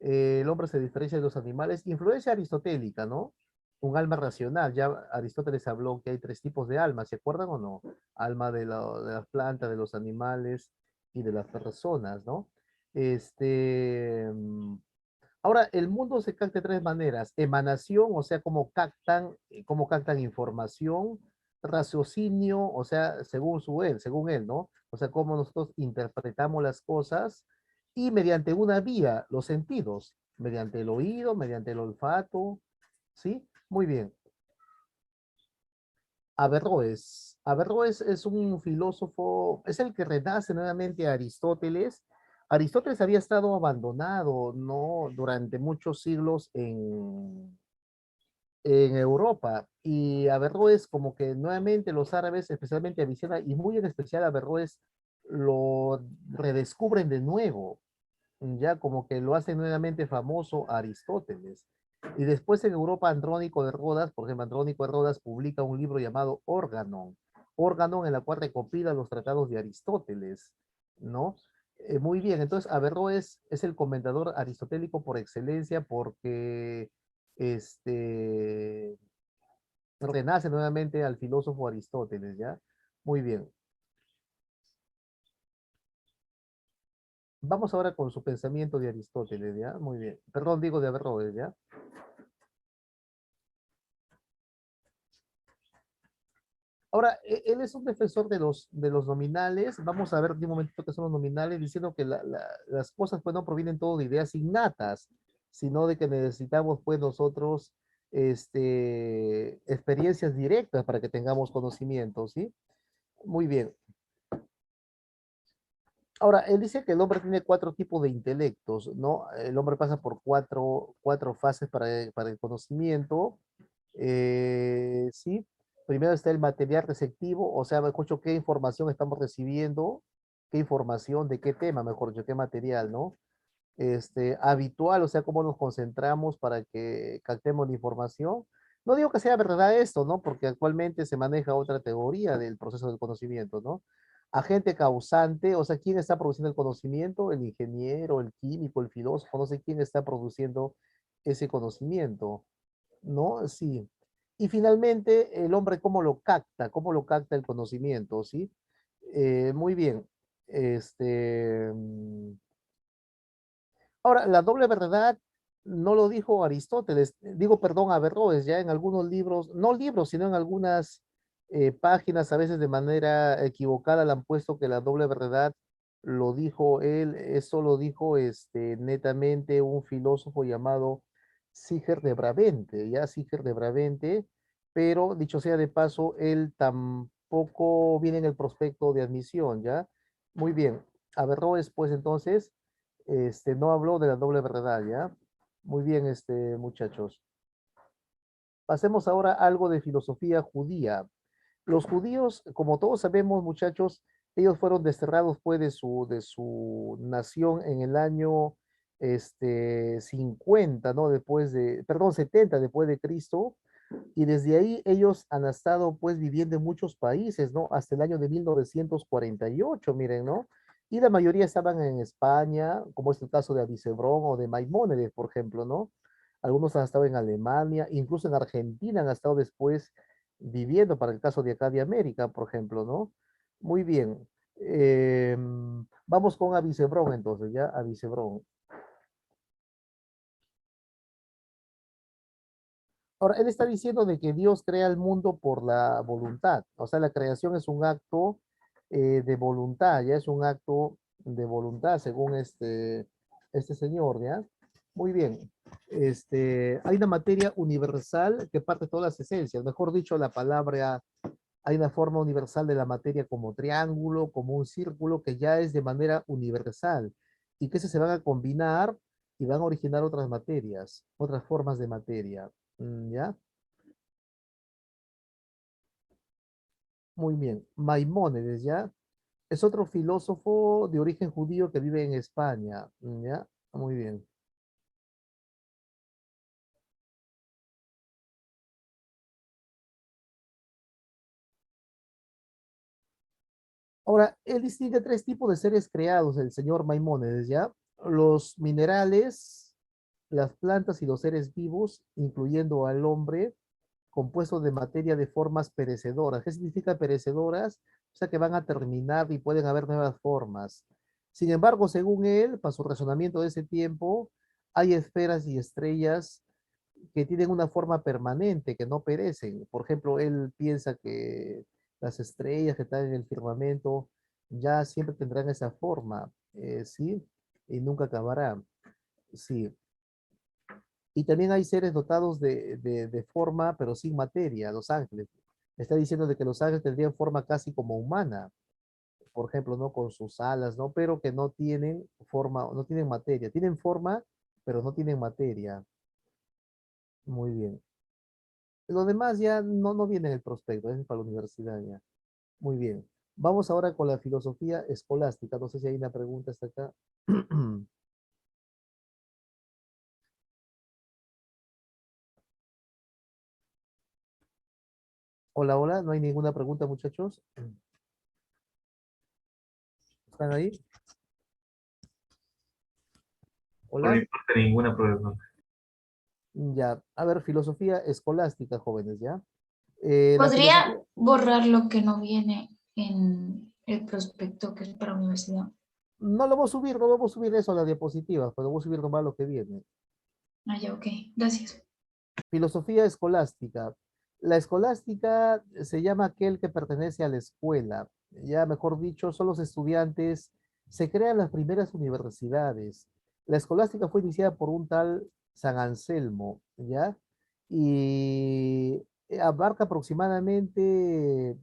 el hombre se diferencia de los animales, influencia aristotélica, ¿no? Un alma racional, ya Aristóteles habló que hay tres tipos de almas, ¿se acuerdan o no? Alma de las plantas, de los animales y de las personas, ¿no? Este, mm, Ahora, el mundo se capta de tres maneras. Emanación, o sea, cómo captan información, raciocinio, o sea, según él, ¿no? O sea, cómo nosotros interpretamos las cosas, y mediante una vía, los sentidos, mediante el oído, mediante el olfato, ¿sí? Muy bien. Averroes. Averroes es un filósofo, es el que renace nuevamente a Aristóteles. Aristóteles había estado abandonado, ¿no? Durante muchos siglos en Europa. Y Averroes, como que nuevamente los árabes, especialmente Avicena, y muy en especial Averroes, lo redescubren de nuevo, ya como que lo hace nuevamente famoso a Aristóteles. Y después en Europa, Andrónico de Rodas, por ejemplo, Andrónico de Rodas publica un libro llamado Órganon, Órganon en la cual recopila los tratados de Aristóteles, ¿no? Muy bien, entonces Averroes es el comentador aristotélico por excelencia porque este, renace nuevamente al filósofo Aristóteles, ¿ya? Muy bien. Vamos ahora con su pensamiento de Aristóteles, ¿ya? Muy bien. Perdón, digo de Averroes, ¿ya? Ahora, él es un defensor de los nominales. Vamos a ver de un momento qué son los nominales, diciendo que las cosas pues no provienen todo de ideas innatas, sino de que necesitamos pues nosotros experiencias directas para que tengamos conocimiento, ¿sí? Muy bien. Ahora, él dice que el hombre tiene cuatro tipos de intelectos, ¿no? El hombre pasa por cuatro fases para el conocimiento, ¿sí? Primero está el material receptivo, o sea, me escucho qué información estamos recibiendo, qué información, de qué tema, mejor dicho, qué material, ¿no? Habitual, o sea, cómo nos concentramos para que captemos la información. No digo que sea verdad esto, ¿no? Porque actualmente se maneja otra teoría del proceso del conocimiento, ¿no? Agente causante, o sea, ¿quién está produciendo el conocimiento? El ingeniero, el químico, el filósofo, no sé quién está produciendo ese conocimiento, ¿no? Sí. Y finalmente, el hombre, cómo lo capta el conocimiento, ¿sí? Muy bien. Este, mm, Ahora, la doble verdad no lo dijo Aristóteles, digo, perdón, Averroes, ya en algunos libros, no libros, sino en algunas páginas, a veces de manera equivocada, le han puesto que la doble verdad lo dijo él, eso lo dijo netamente un filósofo llamado Siger de Bravente, ya Siger de Bravente, pero dicho sea de paso, él tampoco viene en el prospecto de admisión, ¿ya? Muy bien, Averroes, pues entonces no habló de la doble verdad, ¿ya? Muy bien, muchachos. Pasemos ahora a algo de filosofía judía. Los judíos, como todos sabemos, muchachos, ellos fueron desterrados pues de su nación en el año 50, ¿no? Perdón, 70 después de Cristo, y desde ahí ellos han estado pues viviendo en muchos países, ¿no? Hasta el año de 1948, miren, ¿no? Y la mayoría estaban en España, como es el caso de Avicebrón o de Maimónides, por ejemplo, ¿no? Algunos han estado en Alemania, incluso en Argentina han estado después viviendo, para el caso de acá de América, por ejemplo, ¿no? Muy bien. Vamos con Avicebrón entonces, ¿ya? Avicebrón. Ahora, él está diciendo de que Dios crea el mundo por la voluntad. O sea, la creación es un acto de voluntad, ya es un acto de voluntad, según este señor, ¿ya? Muy bien. Hay una materia universal que parte de todas las esencias. Mejor dicho, la palabra, hay una forma universal de la materia como triángulo, como un círculo, que ya es de manera universal. Y que se van a combinar y van a originar otras materias, otras formas de materia. ¿Ya? Muy bien. Maimónides, ¿ya? Es otro filósofo de origen judío que vive en España. ¿Ya? Muy bien. Ahora, él distingue tres tipos de seres creados, el señor Maimónides, ¿ya? Los minerales, las plantas y los seres vivos, incluyendo al hombre, compuestos de materia de formas perecedoras. ¿Qué significa perecedoras? O sea que van a terminar y pueden haber nuevas formas. Sin embargo, según él, para su razonamiento de ese tiempo, hay esferas y estrellas que tienen una forma permanente, que no perecen. Por ejemplo, él piensa que las estrellas que están en el firmamento ya siempre tendrán esa forma, ¿sí? Y nunca acabará, sí. Y también hay seres dotados de forma, pero sin materia, los ángeles. Está diciendo de que los ángeles tendrían forma casi como humana, por ejemplo, ¿no? Con sus alas, ¿no? Pero que no tienen forma, no tienen materia. Tienen forma, pero no tienen materia. Muy bien. Lo demás ya no viene en el prospecto, es para la universidad ya. Muy bien. Vamos ahora con la filosofía escolástica. No sé si hay una pregunta hasta acá. Hola, hola. ¿No hay ninguna pregunta, muchachos? ¿Están ahí? Por mi Hola. parte, ninguna prueba. Ya. A ver, filosofía escolástica, jóvenes, ¿ya? La filosofía, ¿Podría borrar lo que no viene en el prospecto que es para universidad? no lo voy a subir, no lo voy a subir eso a la diapositiva, pero voy a subir nomás lo que viene. Ah, ya, ok. Gracias. Filosofía escolástica. La escolástica se llama aquel que pertenece a la escuela. Ya mejor dicho, son los estudiantes, se crean las primeras universidades. La escolástica fue iniciada por un tal San Anselmo, ¿ya? Y abarca aproximadamente,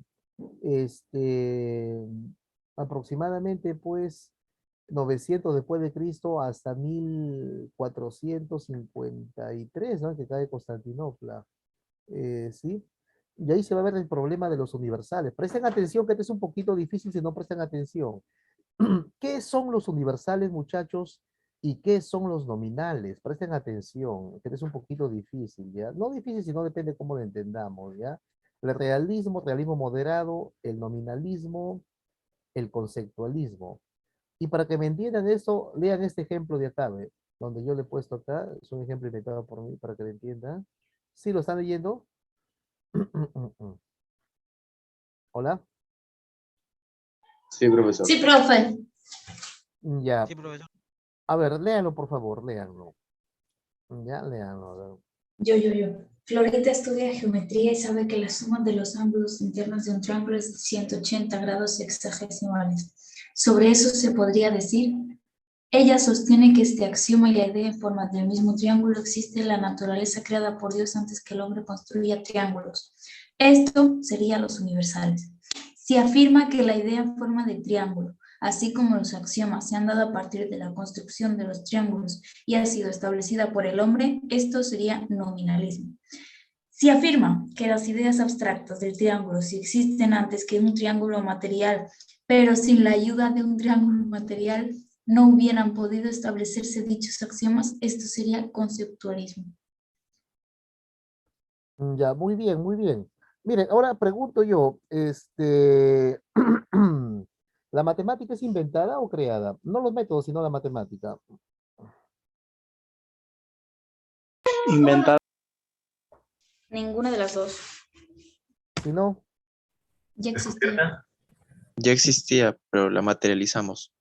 este, aproximadamente pues 900 después de Cristo hasta 1453, ¿no? Que cae Constantinopla, ¿sí? Y ahí se va a ver el problema de los universales. Presten atención, que este es un poquito difícil si no prestan atención. ¿Qué son los universales, muchachos? ¿Y qué son los nominales? Presten atención, que este es un poquito difícil, ¿ya? No difícil, sino depende cómo lo entendamos, ¿ya? El realismo, realismo moderado, el nominalismo, el conceptualismo. Y para que me entiendan eso, lean este ejemplo de acá, ¿ve? Donde yo le he puesto acá, es un ejemplo inventado por mí para que lo entiendan. ¿Sí lo están leyendo? Hola. Sí, profesor. Sí, profe. Ya. Sí, profesor. A ver, léanlo, por favor, léanlo. Ya, léanlo. A ver. Yo. Florita estudia geometría y sabe que la suma de los ángulos internos de un triángulo es de 180 grados sexagesimales. Sobre eso se podría decir, ella sostiene que este axioma y la idea en forma del mismo triángulo existe en la naturaleza creada por Dios antes que el hombre construya triángulos. Esto sería los universales. Si afirma que la idea en forma de triángulo, así como los axiomas, se han dado a partir de la construcción de los triángulos y ha sido establecida por el hombre, esto sería nominalismo. Si afirma que las ideas abstractas del triángulo sí existen antes que un triángulo material, pero sin la ayuda de un triángulo material, no hubieran podido establecerse dichos axiomas, esto sería conceptualismo. Ya, muy bien, muy bien. Miren, ahora pregunto yo, ¿la matemática es inventada o creada? No los métodos, sino la matemática. Inventada. Ninguna de las dos. Si no, Ya existía. Ya existía, pero la materializamos.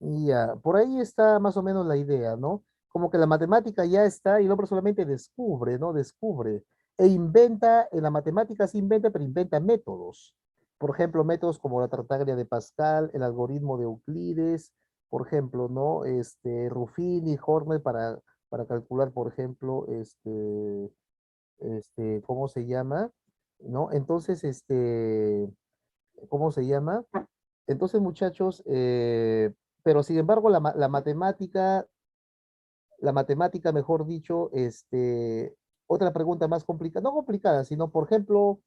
ya, por ahí está más o menos la idea, ¿no? Como que la matemática ya está y el hombre solamente descubre, ¿no? Descubre e inventa, en la matemática se inventa, pero inventa métodos. Por ejemplo, métodos como la tartaglia de Pascal, el algoritmo de Euclides, por ejemplo, ¿no? Ruffini, Horner para calcular, por ejemplo, ¿cómo se llama? ¿No? Entonces, ¿cómo se llama? Entonces, muchachos, pero sin embargo, la matemática, mejor dicho, otra pregunta más complicada, no complicada, sino, por ejemplo,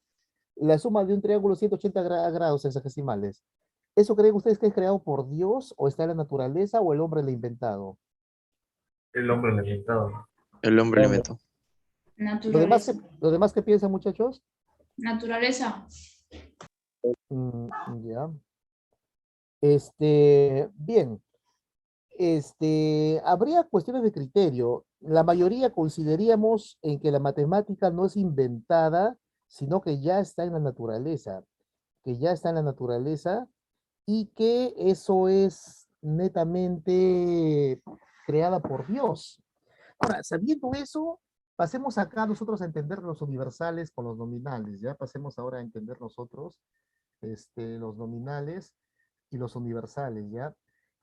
la suma de un triángulo 180 grados hexagesimales. ¿Eso creen ustedes que es creado por Dios o está en la naturaleza o el hombre lo ha inventado? El hombre lo ha inventado. El hombre lo inventó. Naturaleza. ¿Los demás qué piensan, muchachos? Naturaleza. Mm, ya. Bien. Habría cuestiones de criterio. La mayoría consideraríamos en que la matemática no es inventada, sino que ya está en la naturaleza, que ya está en la naturaleza y que eso es netamente creada por Dios. Ahora, sabiendo eso, pasemos acá nosotros a entender los universales con los nominales, ¿ya? Pasemos ahora a entender nosotros los nominales y los universales, ¿ya?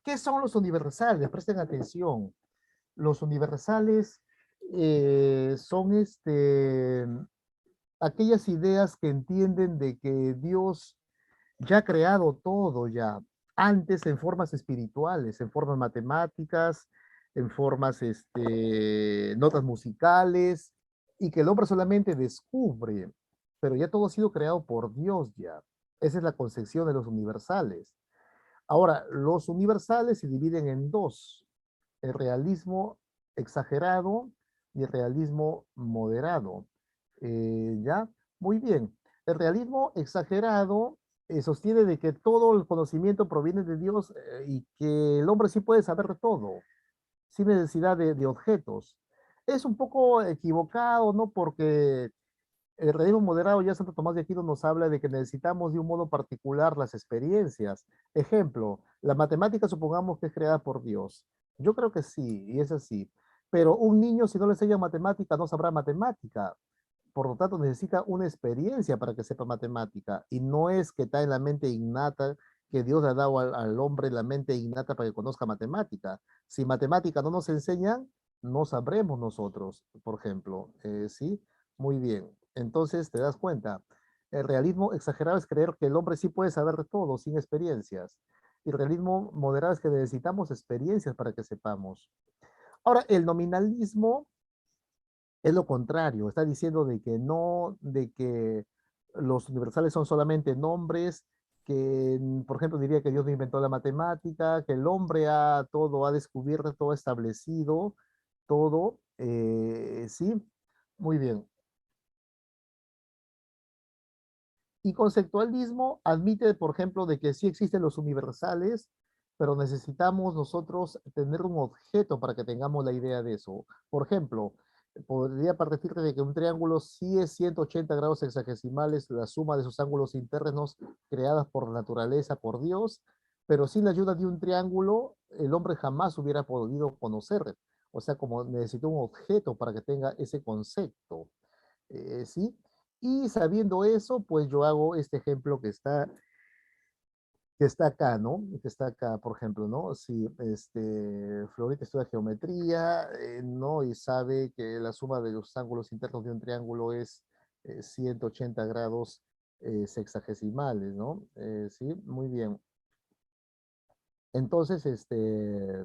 ¿Qué son los universales? Presten atención. Los universales son aquellas ideas que entienden de que Dios ya ha creado todo ya, antes en formas espirituales, en formas matemáticas, en formas, notas musicales, y que el hombre solamente descubre, pero ya todo ha sido creado por Dios ya. Esa es la concepción de los universales. Ahora, los universales se dividen en dos, el realismo exagerado y el realismo moderado. ¿Ya? Muy bien. El realismo exagerado sostiene de que todo el conocimiento proviene de Dios y que el hombre sí puede saber todo, sin necesidad de objetos. Es un poco equivocado, ¿no? Porque el realismo moderado, ya Santo Tomás de Aquino nos habla de que necesitamos de un modo particular las experiencias. Ejemplo, la matemática supongamos que es creada por Dios. Yo creo que sí, y es así. Pero un niño, si no le enseña matemática, no sabrá matemática. Por lo tanto, necesita una experiencia para que sepa matemática. Y no es que está en la mente innata, que Dios le ha dado al hombre la mente innata para que conozca matemática. Si matemática no nos enseñan, no sabremos nosotros, por ejemplo. ¿Sí? Muy bien. Entonces, te das cuenta, el realismo exagerado es creer que el hombre sí puede saber de todo sin experiencias. Y el realismo moderado es que necesitamos experiencias para que sepamos. Ahora, el nominalismo es lo contrario, está diciendo de que no, de que los universales son solamente nombres, que, por ejemplo, diría que Dios no inventó la matemática, que el hombre ha descubierto, todo ha establecido, todo, sí, muy bien. Y conceptualismo admite, por ejemplo, de que sí existen los universales, pero necesitamos nosotros tener un objeto para que tengamos la idea de eso. Por ejemplo, podría partir de que un triángulo sí es 180 grados hexagesimales, la suma de sus ángulos internos creadas por la naturaleza, por Dios, pero sin la ayuda de un triángulo, el hombre jamás hubiera podido conocer. O sea, como necesita un objeto para que tenga ese concepto. ¿Sí? Y sabiendo eso, pues yo hago este ejemplo que está acá, ¿no? Que está acá, por ejemplo, ¿no? Si Florita estudia geometría, ¿no? Y sabe que la suma de los ángulos internos de un triángulo es 180 grados sexagesimales, ¿no? Sí, muy bien. Entonces, ese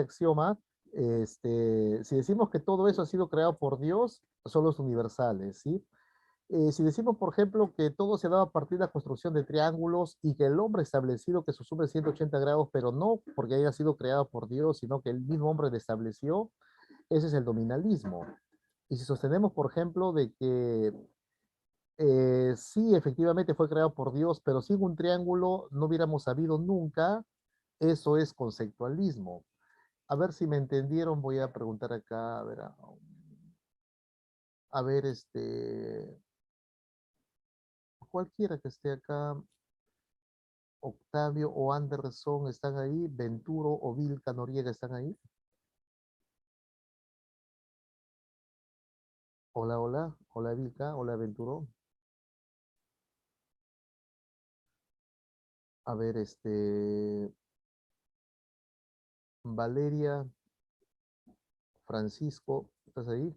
axioma, si decimos que todo eso ha sido creado por Dios, son los universales, ¿sí? Si decimos, por ejemplo, que todo se daba a partir de la construcción de triángulos y que el hombre establecido que se sube 180 grados, pero no porque haya sido creado por Dios, sino que el mismo hombre lo estableció, ese es el nominalismo. Y si sostenemos, por ejemplo, de que sí, efectivamente fue creado por Dios, pero sin un triángulo no hubiéramos sabido nunca, eso es conceptualismo. A ver si me entendieron, voy a preguntar acá, a ver, cualquiera que esté acá, Octavio o Anderson están ahí, Venturo o Vilca Noriega están ahí. Hola, hola, hola Vilca, hola Venturo. A ver, Valeria, Francisco, ¿estás ahí?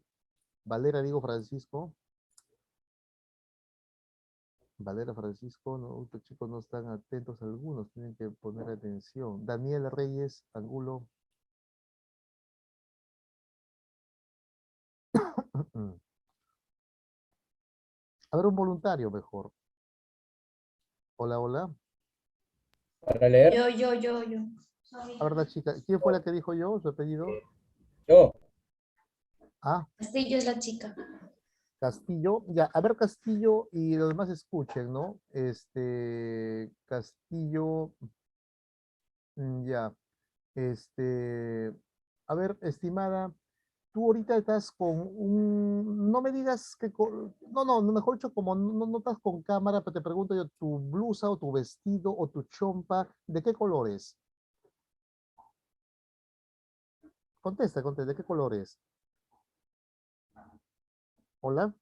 Valera, digo Francisco. Valera, Francisco, no, estos chicos no están atentos algunos, tienen que poner atención. Daniel Reyes, Angulo. A ver, un voluntario mejor. Hola, hola. Para leer, Yo. A ver, la chica, ¿quién fue la que dijo yo, su apellido? yo. Ah, Castillo es la chica. Castillo, ya, a ver Castillo y los demás escuchen, ¿no? Castillo, ya, a ver, estimada, tú ahorita estás con no me digas que, no, mejor dicho, como no estás con cámara, pero te pregunto yo, tu blusa o tu vestido o tu chompa, ¿de qué color es? Contesta, ¿de qué color es? Hola,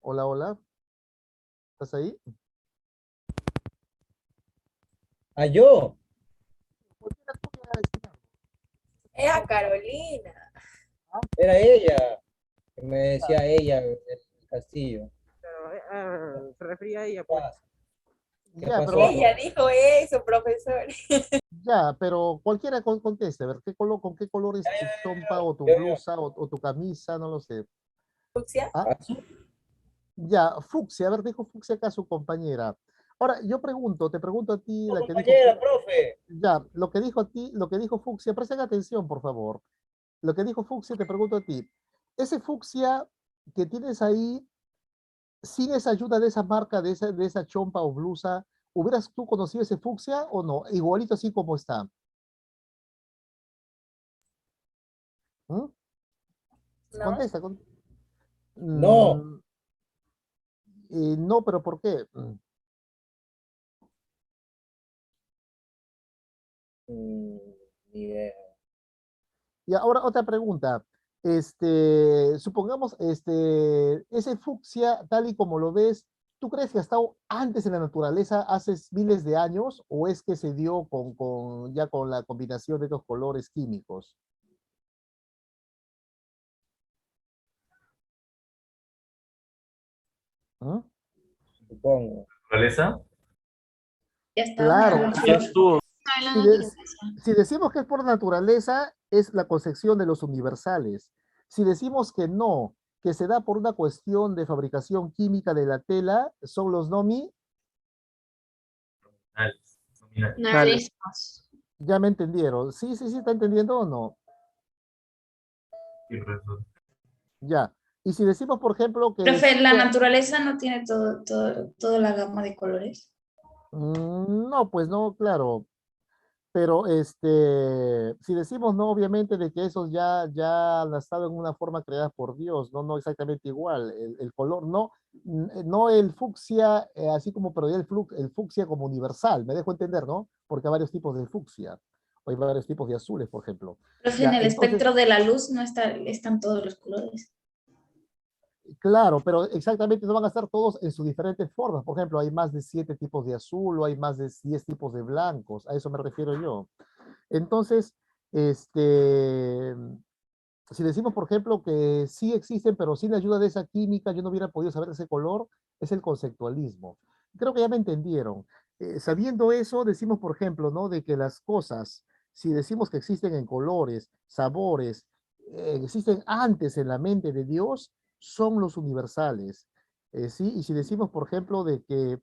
hola, hola, ¿estás ahí? Ah, yo. Es a Carolina. Era ella. Que me decía ella del castillo. Se refería a ella, ¿Qué pues. pasa? ¿Qué Ya, pasó? pero, Ella dijo eso, profesor. ya, pero cualquiera conteste, a ver, con qué color es tu chompa o tu Yo. blusa o tu camisa? No lo sé. ¿Fucsia? Ah, ¿Azul? ya, fucsia, a ver, dijo fucsia acá su compañera. Ahora, te pregunto a ti, la que dijo, Compañera, profe. ya, lo que dijo a ti, lo que dijo fucsia, presten atención, por favor. Lo que dijo fucsia, te pregunto a ti, ese fucsia que tienes ahí, sin esa ayuda de esa marca, de esa chompa o blusa, ¿hubieras tú conocido ese fucsia o no? Igualito así como está. ¿Mm? ¿No? Contesta. No. Mm, no, pero ¿por qué? Ni idea. Y ahora otra pregunta. Supongamos, ese fucsia, tal y como lo ves, ¿tú crees que ha estado antes en la naturaleza, hace miles de años, o es que se dio ya con la combinación de estos colores químicos? ¿Mm? Supongo. ¿Naturaleza? Ya estaba en Claro, la flor. Estuvo. Estaba en la si, naturaleza. si decimos que es por naturaleza, es la concepción de los universales. Si decimos que no, que se da por una cuestión de fabricación química de la tela, son los nomi. Nominalismos. Ya me entendieron. Sí, ¿está entendiendo o no? Sí, profesor. Ya. Y si decimos, por ejemplo, que Profe, sí, la naturaleza no tiene toda la gama de colores. no, pues no, claro. Pero si decimos no, obviamente de que esos ya han estado en una forma creada por Dios, no exactamente igual. El color, no el fucsia, así como, pero el fucsia como universal, me dejo entender, ¿no? Porque hay varios tipos de fucsia, o hay varios tipos de azules, por ejemplo. Profe, en Ya, el entonces, espectro de la luz no están todos los colores. claro, pero exactamente no van a estar todos en sus diferentes formas. Por ejemplo, hay más de 7 tipos de azul o hay más de 10 tipos de blancos. A eso me refiero yo. Entonces, este, si decimos, por ejemplo, que sí existen, pero sin la ayuda de esa química yo no hubiera podido saber ese color, es el conceptualismo. Creo que ya me entendieron. Sabiendo eso, decimos, por ejemplo, ¿no? De que las cosas, si decimos que existen en colores, sabores, existen antes en la mente de Dios, son los universales. ¿Sí? Y si decimos, por ejemplo, de que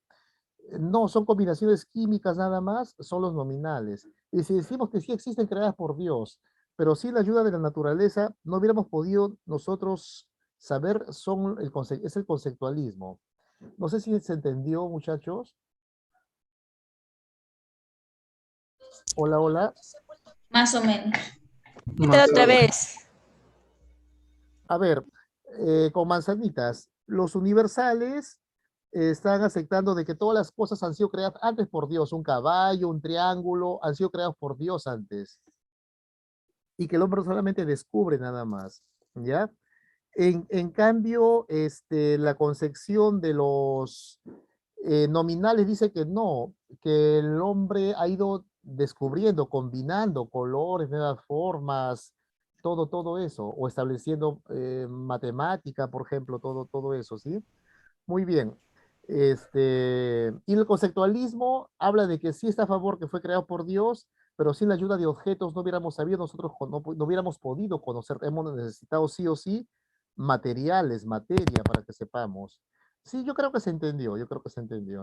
no, son combinaciones químicas nada más, son los nominales. Y si decimos que sí existen creadas por Dios, pero sin la ayuda de la naturaleza, no hubiéramos podido nosotros saber, es el conceptualismo. No sé si se entendió, muchachos. Hola, hola. Más o menos. Otra vez. A ver, con manzanitas, los universales están aceptando de que todas las cosas han sido creadas antes por Dios. Un caballo, un triángulo, han sido creados por Dios antes. Y que el hombre solamente descubre nada más, ¿ya? En cambio, la concepción de los nominales dice que no, que el hombre ha ido descubriendo, combinando colores, nuevas formas, todo eso, o estableciendo matemática, por ejemplo, todo eso, ¿sí? Muy bien. Y el conceptualismo habla de que sí está a favor que fue creado por Dios, pero sin la ayuda de objetos no hubiéramos sabido, nosotros no hubiéramos podido conocer, hemos necesitado sí o sí materiales, materia para que sepamos. Sí, yo creo que se entendió,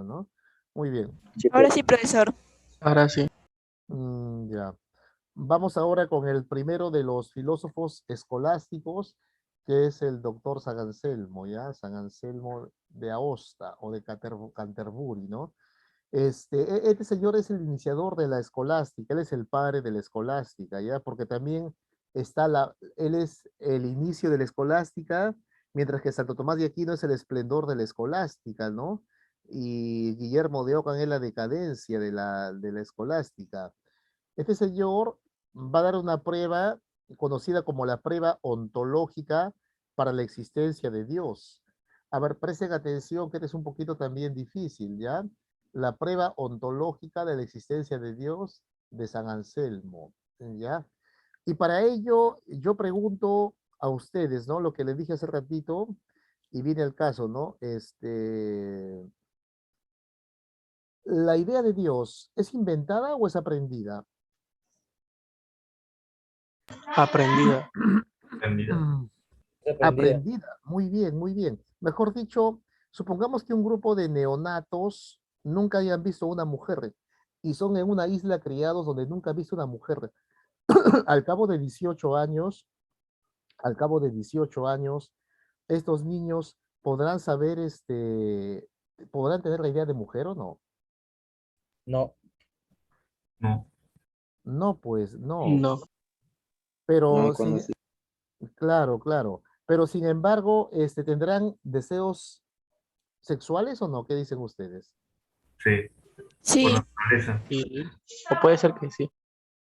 ¿no? Muy bien. Ahora sí, profesor. Ahora sí. Ya. Vamos ahora con el primero de los filósofos escolásticos, que es el doctor San Anselmo, ¿ya? San Anselmo de Aosta o de Canterbury, ¿no? Este señor es el iniciador de la escolástica, él es el padre de la escolástica, ¿ya? Porque también él es el inicio de la escolástica, mientras que Santo Tomás de Aquino es el esplendor de la escolástica, ¿no? Y Guillermo de Ockham es la decadencia de la escolástica. Este señor va a dar una prueba conocida como la prueba ontológica para la existencia de Dios. A ver, presten atención que este es un poquito también difícil, ¿ya? La prueba ontológica de la existencia de Dios de San Anselmo, ¿ya? Y para ello, yo pregunto a ustedes, ¿no? Lo que les dije hace ratito, y viene el caso, ¿no? ¿La idea de Dios es inventada o es aprendida? Aprendida. Aprendida, muy bien, muy bien. Mejor dicho, supongamos que un grupo de neonatos nunca hayan visto una mujer y son en una isla criados donde nunca han visto una mujer. Al cabo de 18 años, estos niños podrán saber, podrán tener la idea de mujer o no. No. No. No, pues no. No. Pero No, cuando sí, claro, claro. Pero sin embargo, ¿tendrán deseos sexuales o no? ¿Qué dicen ustedes? Sí. Sí. Por naturaleza. Sí. O puede ser que sí.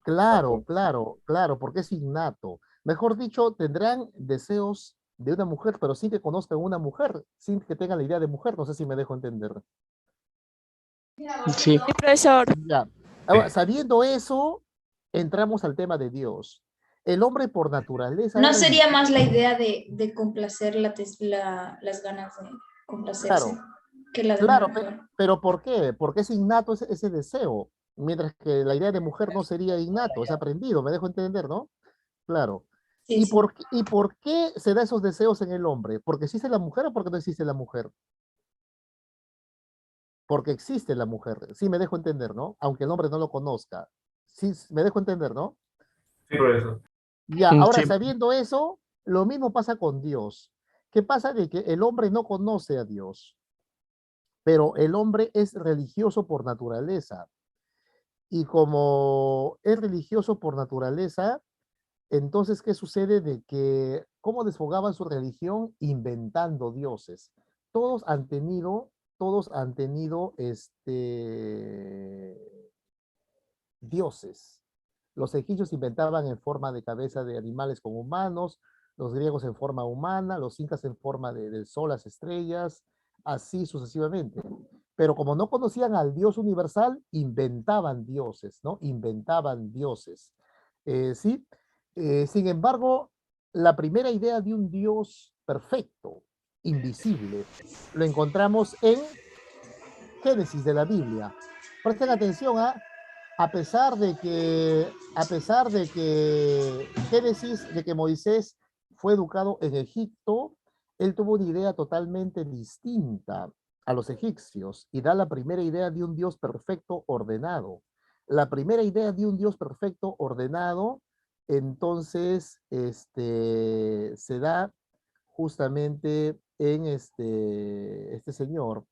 Claro, claro, claro, porque es innato. Mejor dicho, tendrán deseos de una mujer, pero sin que conozcan una mujer, sin que tengan la idea de mujer. No sé si me dejo entender. Sí. Sí, profesor. Ya. Ahora, sabiendo eso, entramos al tema de Dios. El hombre por naturaleza ¿No es sería más la idea de complacer las ganas de complacerse Claro, que la de claro, una mujer? pero ¿por qué? Porque es innato ese deseo, mientras que la idea de mujer no sería innato, es aprendido, me dejo entender, ¿no? Claro. Sí, sí. ¿Y por qué se da esos deseos en el hombre? ¿Porque existe la mujer o porque no existe la mujer? Porque existe la mujer, sí me dejo entender, ¿no? Aunque el hombre no lo conozca. Sí, me dejo entender, ¿no? Sí, por eso. Ya, ahora Sí. sabiendo eso, lo mismo pasa con Dios. ¿Qué pasa de que el hombre no conoce a Dios? Pero el hombre es religioso por naturaleza. Y como es religioso por naturaleza, entonces, ¿qué sucede? De que, ¿cómo desfogaban su religión? Inventando dioses. Todos han tenido, dioses. Los egipcios inventaban en forma de cabeza de animales con humanos, los griegos en forma humana, los incas en forma del sol, las estrellas, así sucesivamente. Pero como no conocían al Dios universal, inventaban dioses, ¿no? Inventaban dioses. ¿Sí? Sin embargo, la primera idea de un Dios perfecto, invisible, lo encontramos en Génesis de la Biblia. Presten atención a pesar de que Génesis, de que Moisés fue educado en Egipto, él tuvo una idea totalmente distinta a los egipcios y da la primera idea de un Dios perfecto ordenado. La primera idea de un Dios perfecto ordenado, entonces, se da justamente en este señor,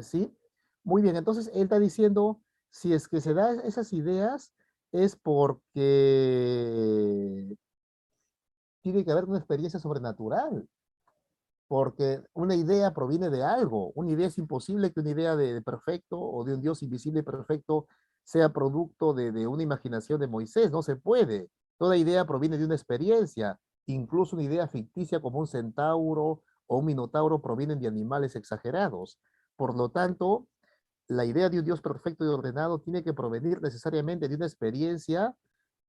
¿sí? Muy bien, entonces él está diciendo, si es que se da esas ideas, es porque tiene que haber una experiencia sobrenatural, porque una idea proviene de algo. Una idea es imposible que una idea de perfecto o de un Dios invisible y perfecto sea producto de una imaginación de Moisés. No se puede. Toda idea proviene de una experiencia. Incluso una idea ficticia como un centauro o un minotauro provienen de animales exagerados. Por lo tanto, la idea de un Dios perfecto y ordenado tiene que provenir necesariamente de una experiencia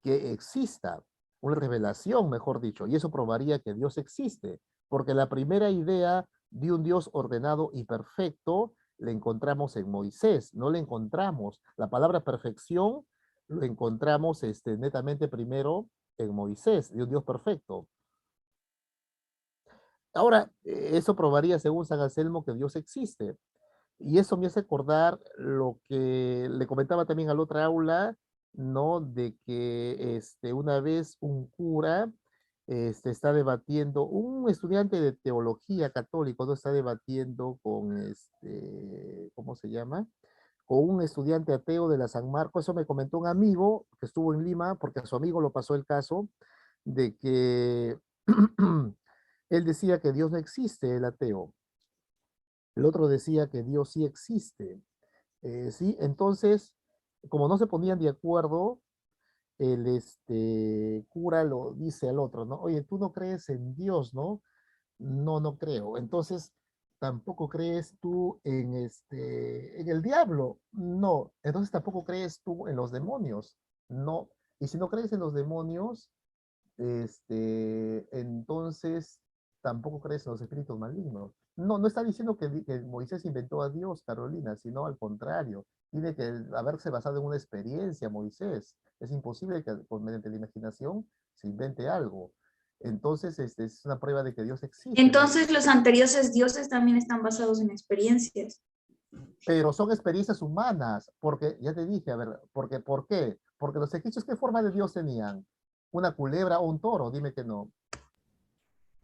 que exista, una revelación, mejor dicho, y eso probaría que Dios existe, porque la primera idea de un Dios ordenado y perfecto la encontramos en Moisés, no la encontramos. La palabra perfección lo encontramos netamente primero en Moisés, de un Dios perfecto. Ahora, eso probaría, según San Anselmo, que Dios existe. Y eso me hace acordar lo que le comentaba también al otra aula, ¿no? De que una vez un cura está debatiendo, un estudiante de teología católico, ¿no? Está debatiendo con ¿cómo se llama? Con un estudiante ateo de la San Marcos. Eso me comentó un amigo que estuvo en Lima, porque a su amigo lo pasó el caso de que él decía que Dios no existe, el ateo. El otro decía que Dios sí existe. ¿Sí? Entonces, como no se ponían de acuerdo, el cura lo dice al otro, ¿no? Oye, tú no crees en Dios, ¿no? No, no creo. Entonces, tampoco crees tú en el diablo. No. Entonces, tampoco crees tú en los demonios. No. Y si no crees en los demonios, entonces tampoco crees en los espíritus malignos. No, no está diciendo que Moisés inventó a Dios, Carolina, sino al contrario. Tiene que haberse basado en una experiencia, Moisés. Es imposible que mediante la imaginación se invente algo. Entonces, es una prueba de que Dios existe. Entonces los anteriores dioses también están basados en experiencias. Pero son experiencias humanas, porque, ya te dije, a ver, porque, ¿por qué? Porque los egipcios, ¿qué forma de Dios tenían? ¿Una culebra o un toro? Dime que no.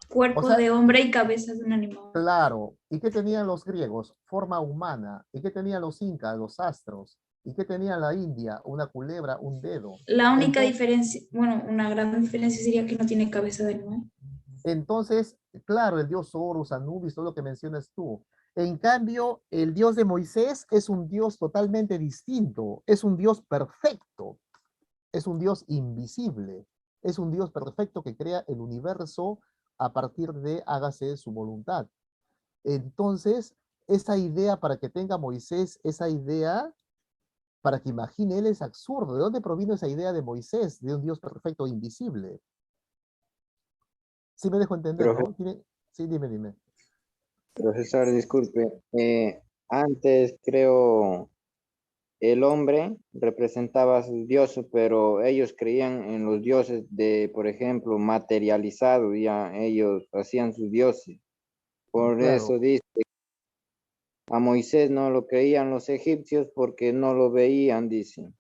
Cuerpo O sea, de hombre y cabeza de un animal. claro. ¿Y qué tenían los griegos? Forma humana. ¿Y qué tenían los incas, los astros? ¿Y qué tenía la India? Una culebra, un dedo. La única Entonces, diferencia, bueno, una gran diferencia sería que no tiene cabeza de animal. entonces, claro, el dios Horus, Anubis, todo lo que mencionas tú. En cambio, el Dios de Moisés es un Dios totalmente distinto. Es un Dios perfecto. Es un Dios invisible. Es un Dios perfecto que crea el universo a partir de hágase su voluntad. Entonces, esa idea para que tenga Moisés, esa idea para que imagine él es absurdo. ¿De dónde provino esa idea de Moisés, de un Dios perfecto e invisible? Sí me dejo entender, ¿no? Sí, dime. Profesor, disculpe. Antes creo el hombre representaba a sus dioses, pero ellos creían en los dioses de, por ejemplo, materializado, ya ellos hacían sus dioses. Por Claro. eso dice, a Moisés no lo creían los egipcios porque no lo veían, dicen.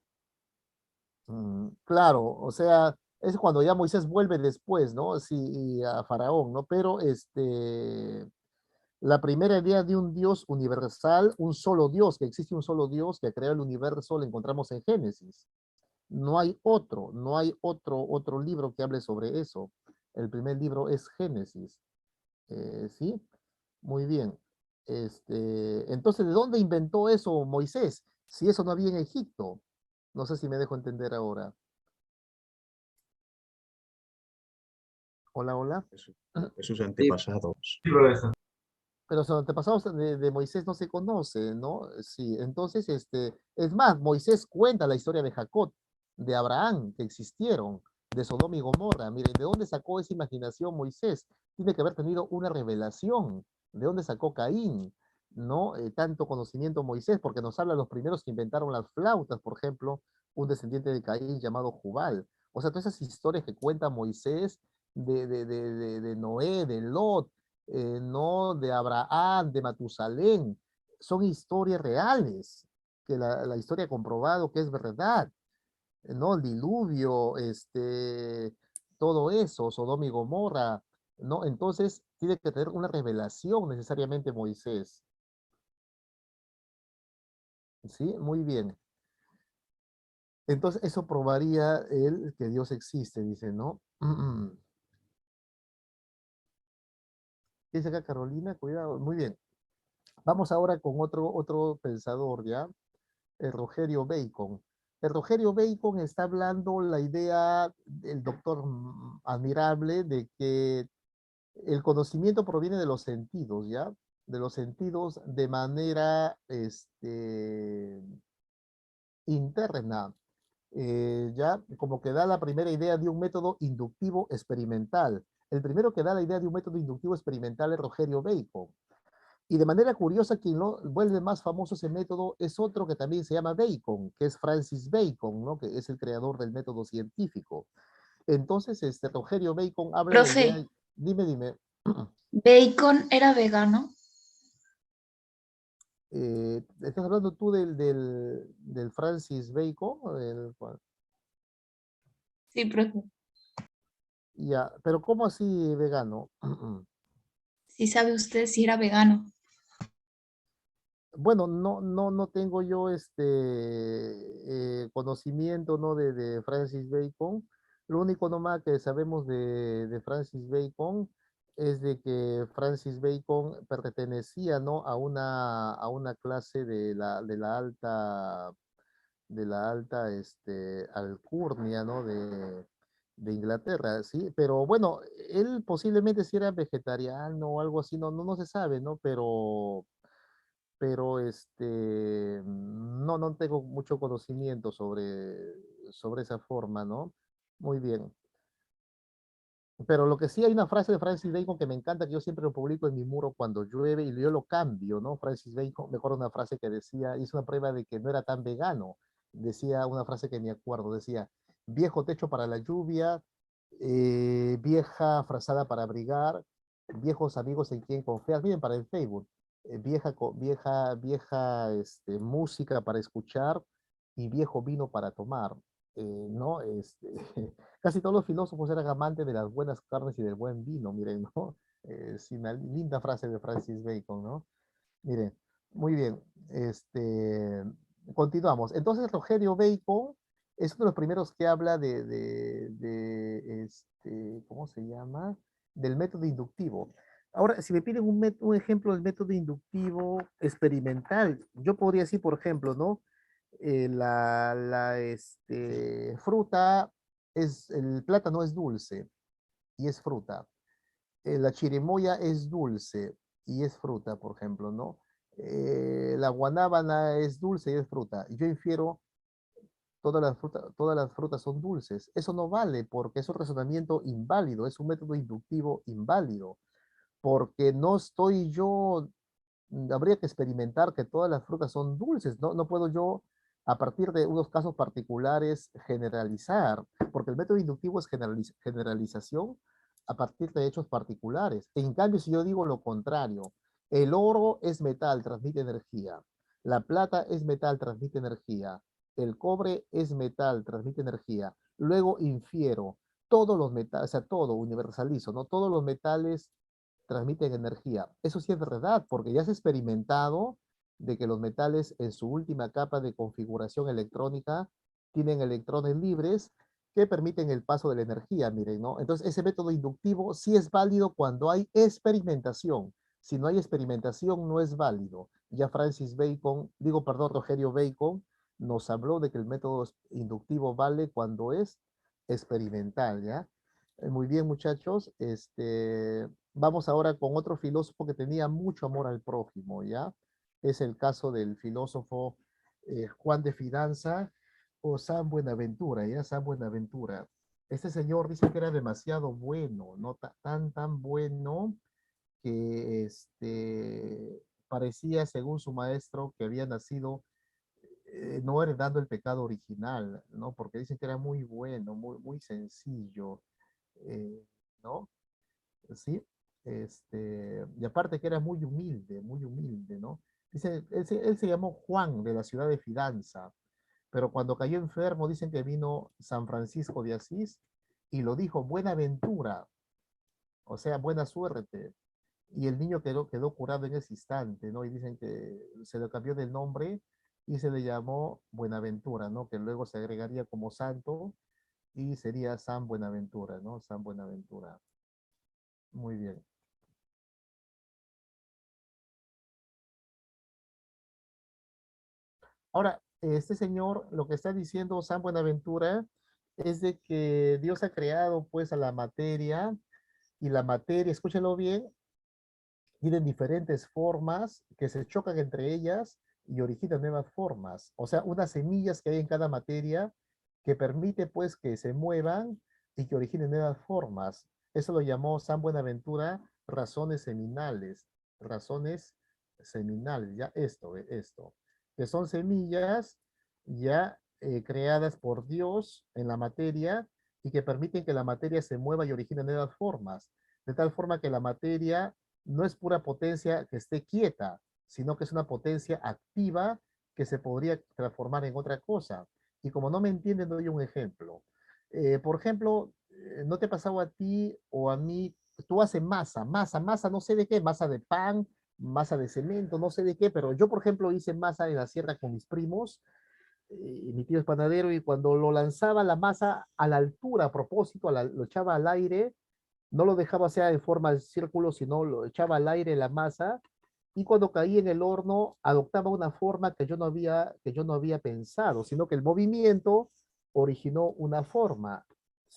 Claro, o sea, es cuando ya Moisés vuelve después, ¿no? Sí, a Faraón, ¿no? Pero la primera idea de un Dios universal, un solo Dios, que existe un solo Dios que ha creado el universo, lo encontramos en Génesis. No hay otro libro que hable sobre eso. El primer libro es Génesis. ¿Sí? Muy bien. Entonces, ¿de dónde inventó eso Moisés? Si eso no había en Egipto. No sé si me dejo entender ahora. Hola, hola. De sus antepasados. Sí, profesor. Pero los antepasados de Moisés no se conocen, ¿no? Sí, entonces, es más, Moisés cuenta la historia de Jacob, de Abraham, que existieron, de Sodoma y Gomorra. Miren, ¿de dónde sacó esa imaginación Moisés? Tiene que haber tenido una revelación. ¿De dónde sacó Caín? ¿No? Tanto conocimiento Moisés, porque nos habla de los primeros que inventaron las flautas, por ejemplo, un descendiente de Caín llamado Jubal. O sea, todas esas historias que cuenta Moisés de Noé, de Lot, no de Abraham, de Matusalén, son historias reales, que la historia ha comprobado que es verdad, ¿no? El diluvio, todo eso, Sodoma y Gomorra, ¿no? Entonces tiene que tener una revelación necesariamente Moisés. ¿Sí? Muy bien. Entonces eso probaría él que Dios existe, dice, ¿no? Dice acá Carolina, cuidado, muy bien. Vamos ahora con otro pensador, ¿ya? El Rogerio Bacon. El Rogerio Bacon está hablando la idea del doctor admirable de que el conocimiento proviene de los sentidos, ¿ya? De los sentidos de manera interna. Ya como que da la primera idea de un método inductivo experimental. El primero que da la idea de un método inductivo experimental es Rogerio Bacon. Y de manera curiosa, quien lo vuelve más famoso ese método es otro que también se llama Bacon, que es Francis Bacon, ¿no? Que es el creador del método científico. Entonces, Rogerio Bacon habla la idea. Profe, Dime. ¿Bacon era vegano? ¿Estás hablando tú del Francis Bacon? Sí, profe. Ya, pero ¿cómo así vegano? ¿Sí sabe usted si era vegano? Bueno, no tengo yo conocimiento, ¿no? de Francis Bacon. Lo único nomás que sabemos de Francis Bacon es de que Francis Bacon pertenecía, ¿no? a una clase de la alta alcurnia, ¿no? de Inglaterra, ¿sí? Pero bueno, él posiblemente si era vegetariano o algo así, no se sabe, ¿no? Pero no tengo mucho conocimiento sobre esa forma, ¿no? Muy bien. Pero lo que sí hay una frase de Francis Bacon que me encanta, que yo siempre lo publico en mi muro cuando llueve y yo lo cambio, ¿no? Francis Bacon, mejor una frase que decía, hizo una prueba de que no era tan vegano. Decía una frase que me acuerdo, decía, viejo techo para la lluvia, vieja frazada para abrigar, viejos amigos en quien confiar. Miren, para el Facebook, vieja música para escuchar y viejo vino para tomar. ¿No? Casi todos los filósofos eran amantes de las buenas carnes y del buen vino, miren, ¿no? Sí, una linda frase de Francis Bacon, ¿no? Miren, muy bien, continuamos. Entonces, Rogerio Bacon es uno de los primeros que habla ¿cómo se llama? Del método inductivo. Ahora, si me piden un ejemplo del método inductivo experimental, yo podría decir, por ejemplo, ¿no? Fruta el plátano es dulce y es fruta. La chirimoya es dulce y es fruta, por ejemplo, ¿no? La guanábana es dulce y es fruta. Y yo infiero todas las frutas son dulces. Eso no vale porque es un razonamiento inválido, es un método inductivo inválido, porque no estoy yo habría que experimentar que todas las frutas son dulces. No puedo yo, a partir de unos casos particulares, generalizar, porque el método inductivo es generalización a partir de hechos particulares. En cambio, si yo digo lo contrario, el oro es metal, transmite energía. La plata es metal, transmite energía. El cobre es metal, transmite energía. Luego infiero todos los metales, o sea, todo universalizo, ¿no? Todos los metales transmiten energía. Eso sí es verdad, porque ya se ha experimentado de que los metales en su última capa de configuración electrónica tienen electrones libres que permiten el paso de la energía, miren, ¿no? Entonces, ese método inductivo sí es válido cuando hay experimentación. Si no hay experimentación, no es válido. Ya Rogerio Bacon nos habló de que el método inductivo vale cuando es experimental, ¿ya? Muy bien, muchachos. Vamos ahora con otro filósofo que tenía mucho amor al prójimo, ¿ya? Es el caso del filósofo Juan de Fidanza o San Buenaventura, ¿ya? San Buenaventura. Este señor dice que era demasiado bueno, no tan bueno que parecía, según su maestro, que había nacido no heredando el pecado original, ¿no? Porque dicen que era muy bueno, muy sencillo, ¿no? ¿Sí? Y aparte que era muy humilde, ¿no? Dice, él se llamó Juan de la ciudad de Fidanza, pero cuando cayó enfermo dicen que vino San Francisco de Asís y lo dijo, Buenaventura, o sea, buena suerte. Y el niño quedó curado en ese instante, ¿no? Y dicen que se le cambió de nombre y se le llamó Buenaventura, ¿no? Que luego se agregaría como santo y sería San Buenaventura, ¿no? San Buenaventura. Muy bien. Ahora, este señor, lo que está diciendo San Buenaventura es de que Dios ha creado pues a la materia y la materia, escúchenlo bien, tienen diferentes formas que se chocan entre ellas y originan nuevas formas. O sea, unas semillas que hay en cada materia que permite pues que se muevan y que originen nuevas formas. Eso lo llamó San Buenaventura razones seminales, ya esto, que son semillas ya creadas por Dios en la materia y que permiten que la materia se mueva y origine nuevas formas, de tal forma que la materia no es pura potencia que esté quieta, sino que es una potencia activa que se podría transformar en otra cosa. Y como no me entienden, doy un ejemplo. Por ejemplo, ¿no te ha pasado a ti o a mí? Tú haces masa, no sé de qué, masa de pan, masa de cemento, no sé de qué, pero yo, por ejemplo, hice masa en la sierra con mis primos, mi tío es panadero, y cuando lo lanzaba la masa a la altura, a propósito, lo echaba al aire, no lo dejaba sea en forma de círculo, sino lo echaba al aire la masa, y cuando caía en el horno adoptaba una forma que yo no había pensado, sino que el movimiento originó una forma.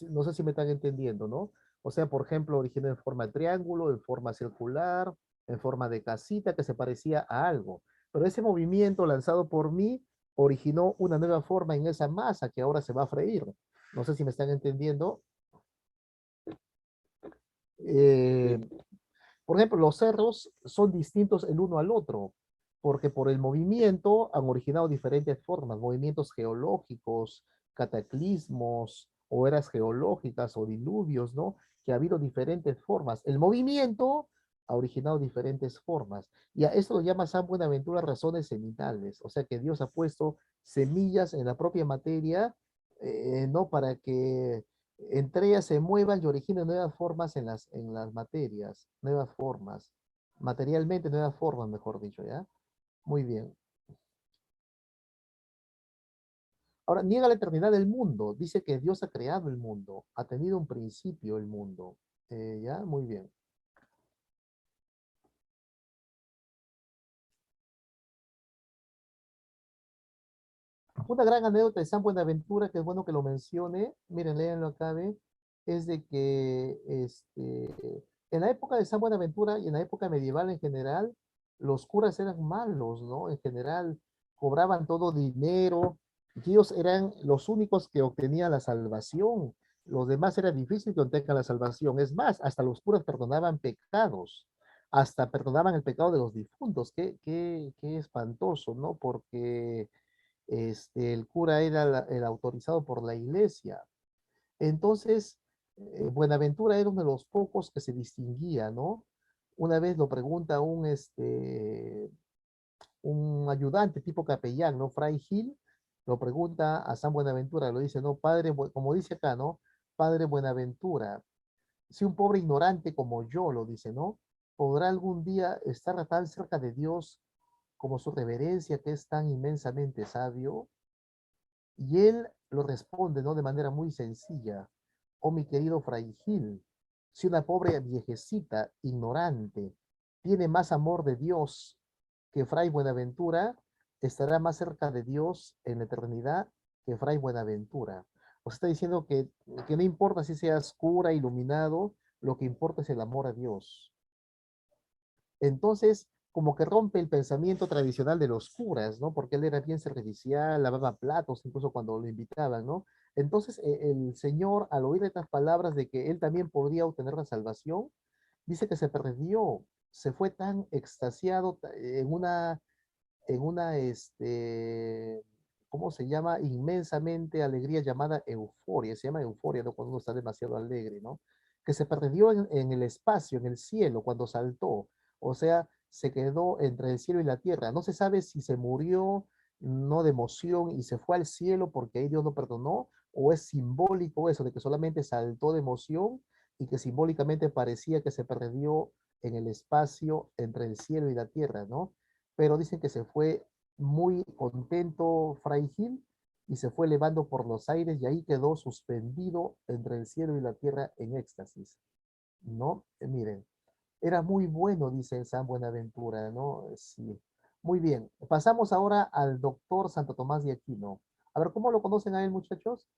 No sé si me están entendiendo, ¿no? O sea, por ejemplo, originó en forma de triángulo, en forma circular, en forma de casita que se parecía a algo. Pero ese movimiento lanzado por mí originó una nueva forma en esa masa que ahora se va a freír. No sé si me están entendiendo. Eh, por ejemplo, los cerros son distintos el uno al otro, porque por el movimiento han originado diferentes formas, movimientos geológicos, cataclismos, o eras geológicas, o diluvios, ¿no? Que ha habido diferentes formas. El movimiento ha originado diferentes formas. Y a esto lo llama San Buenaventura razones seminales, o sea que Dios ha puesto semillas en la propia materia, ¿no? Para que entre ellas se muevan y originen nuevas formas en las materias, nuevas formas, materialmente nuevas formas, mejor dicho, ¿ya? Muy bien. Ahora, niega la eternidad del mundo, dice que Dios ha creado el mundo, ha tenido un principio el mundo, ¿ya? Muy bien. Una gran anécdota de San Buenaventura, que es bueno que lo mencione, miren, léanlo acá, ¿ve? Es de que en la época de San Buenaventura y en la época medieval en general, los curas eran malos, ¿no? En general, cobraban todo dinero, y ellos eran los únicos que obtenían la salvación. Los demás era difícil que obtengan la salvación. Es más, hasta los curas perdonaban pecados, hasta perdonaban el pecado de los difuntos. Qué espantoso, ¿no? Porque el cura era el autorizado por la iglesia. Entonces, Buenaventura era uno de los pocos que se distinguía, ¿no? Una vez lo pregunta un ayudante tipo capellán, ¿no? Fray Gil, lo pregunta a San Buenaventura, lo dice, ¿no? Padre, como dice acá, ¿no? Padre Buenaventura, si un pobre ignorante como yo, lo dice, ¿no? ¿Podrá algún día estar tan cerca de Dios como su reverencia, que es tan inmensamente sabio? Y él lo responde, ¿no? De manera muy sencilla. Oh, mi querido Fray Gil, si una pobre viejecita ignorante tiene más amor de Dios que Fray Buenaventura, estará más cerca de Dios en la eternidad que Fray Buenaventura. O sea, está diciendo que no importa si seas cura, iluminado, lo que importa es el amor a Dios. Entonces, como que rompe el pensamiento tradicional de los curas, ¿no? Porque él era bien servicial, lavaba platos, incluso cuando lo invitaban, ¿no? Entonces, el Señor, al oír estas palabras de que él también podría obtener la salvación, dice que se perdió, se fue tan extasiado en una, ¿cómo se llama? Inmensamente alegría llamada euforia, se llama euforia, ¿no? Cuando uno está demasiado alegre, ¿no? que se perdió en el espacio, en el cielo, cuando saltó. O sea, se quedó entre el cielo y la tierra. No se sabe si se murió, no de emoción, y se fue al cielo porque ahí Dios lo perdonó, o es simbólico eso, de que solamente saltó de emoción y que simbólicamente parecía que se perdió en el espacio entre el cielo y la tierra, ¿no? Pero dicen que se fue muy contento Fray Gil y se fue elevando por los aires y ahí quedó suspendido entre el cielo y la tierra en éxtasis, ¿no? Miren, era muy bueno, dice San Buenaventura, ¿no? Sí. Muy bien. Pasamos ahora al doctor Santo Tomás de Aquino. A ver, ¿cómo lo conocen a él, muchachos?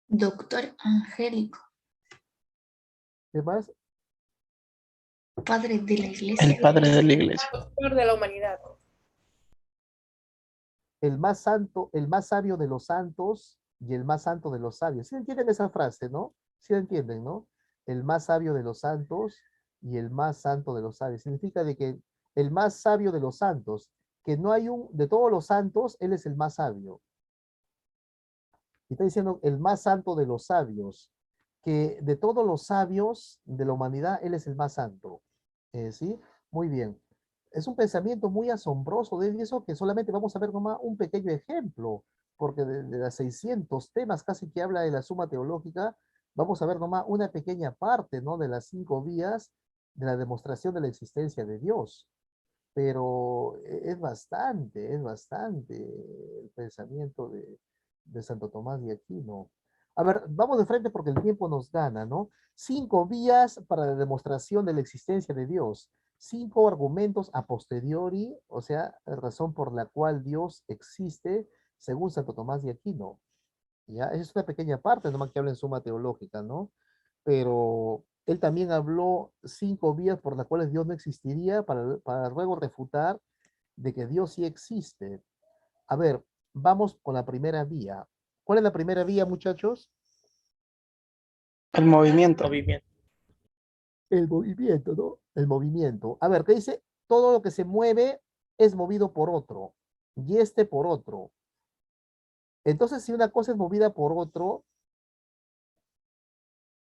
Doctor angélico. ¿Qué más? Padre de la iglesia. El padre de la iglesia. Doctor de la humanidad. El más santo, el más sabio de los santos y el más santo de los sabios. ¿Sí entienden esa frase, no? ¿Sí la entienden, no? El más sabio de los santos y el más santo de los sabios. Significa de que el más sabio de los santos, que no hay de todos los santos, él es el más sabio. Y está diciendo el más santo de los sabios, que de todos los sabios de la humanidad, él es el más santo. ¿Sí? Muy bien. Es un pensamiento muy asombroso de eso que solamente vamos a ver nomás un pequeño ejemplo, porque de las 600 temas casi que habla de la Suma Teológica, vamos a ver nomás una pequeña parte, ¿no? De las 5 vías de la demostración de la existencia de Dios. Pero es bastante el pensamiento de Santo Tomás de Aquino. A ver, vamos de frente porque el tiempo nos gana, ¿no? 5 vías para la demostración de la existencia de Dios. 5 argumentos a posteriori, o sea, razón por la cual Dios existe según Santo Tomás de Aquino. ¿Ya? Esa es una pequeña parte, nomás que habla en Suma Teológica, ¿no? Pero él también habló 5 vías por las cuales Dios no existiría para luego refutar de que Dios sí existe. A ver, vamos con la primera vía. ¿Cuál es la primera vía, muchachos? El movimiento. El movimiento, ¿no? El movimiento. A ver, ¿qué dice? Todo lo que se mueve es movido por otro, y este por otro. Entonces, si una cosa es movida por otro,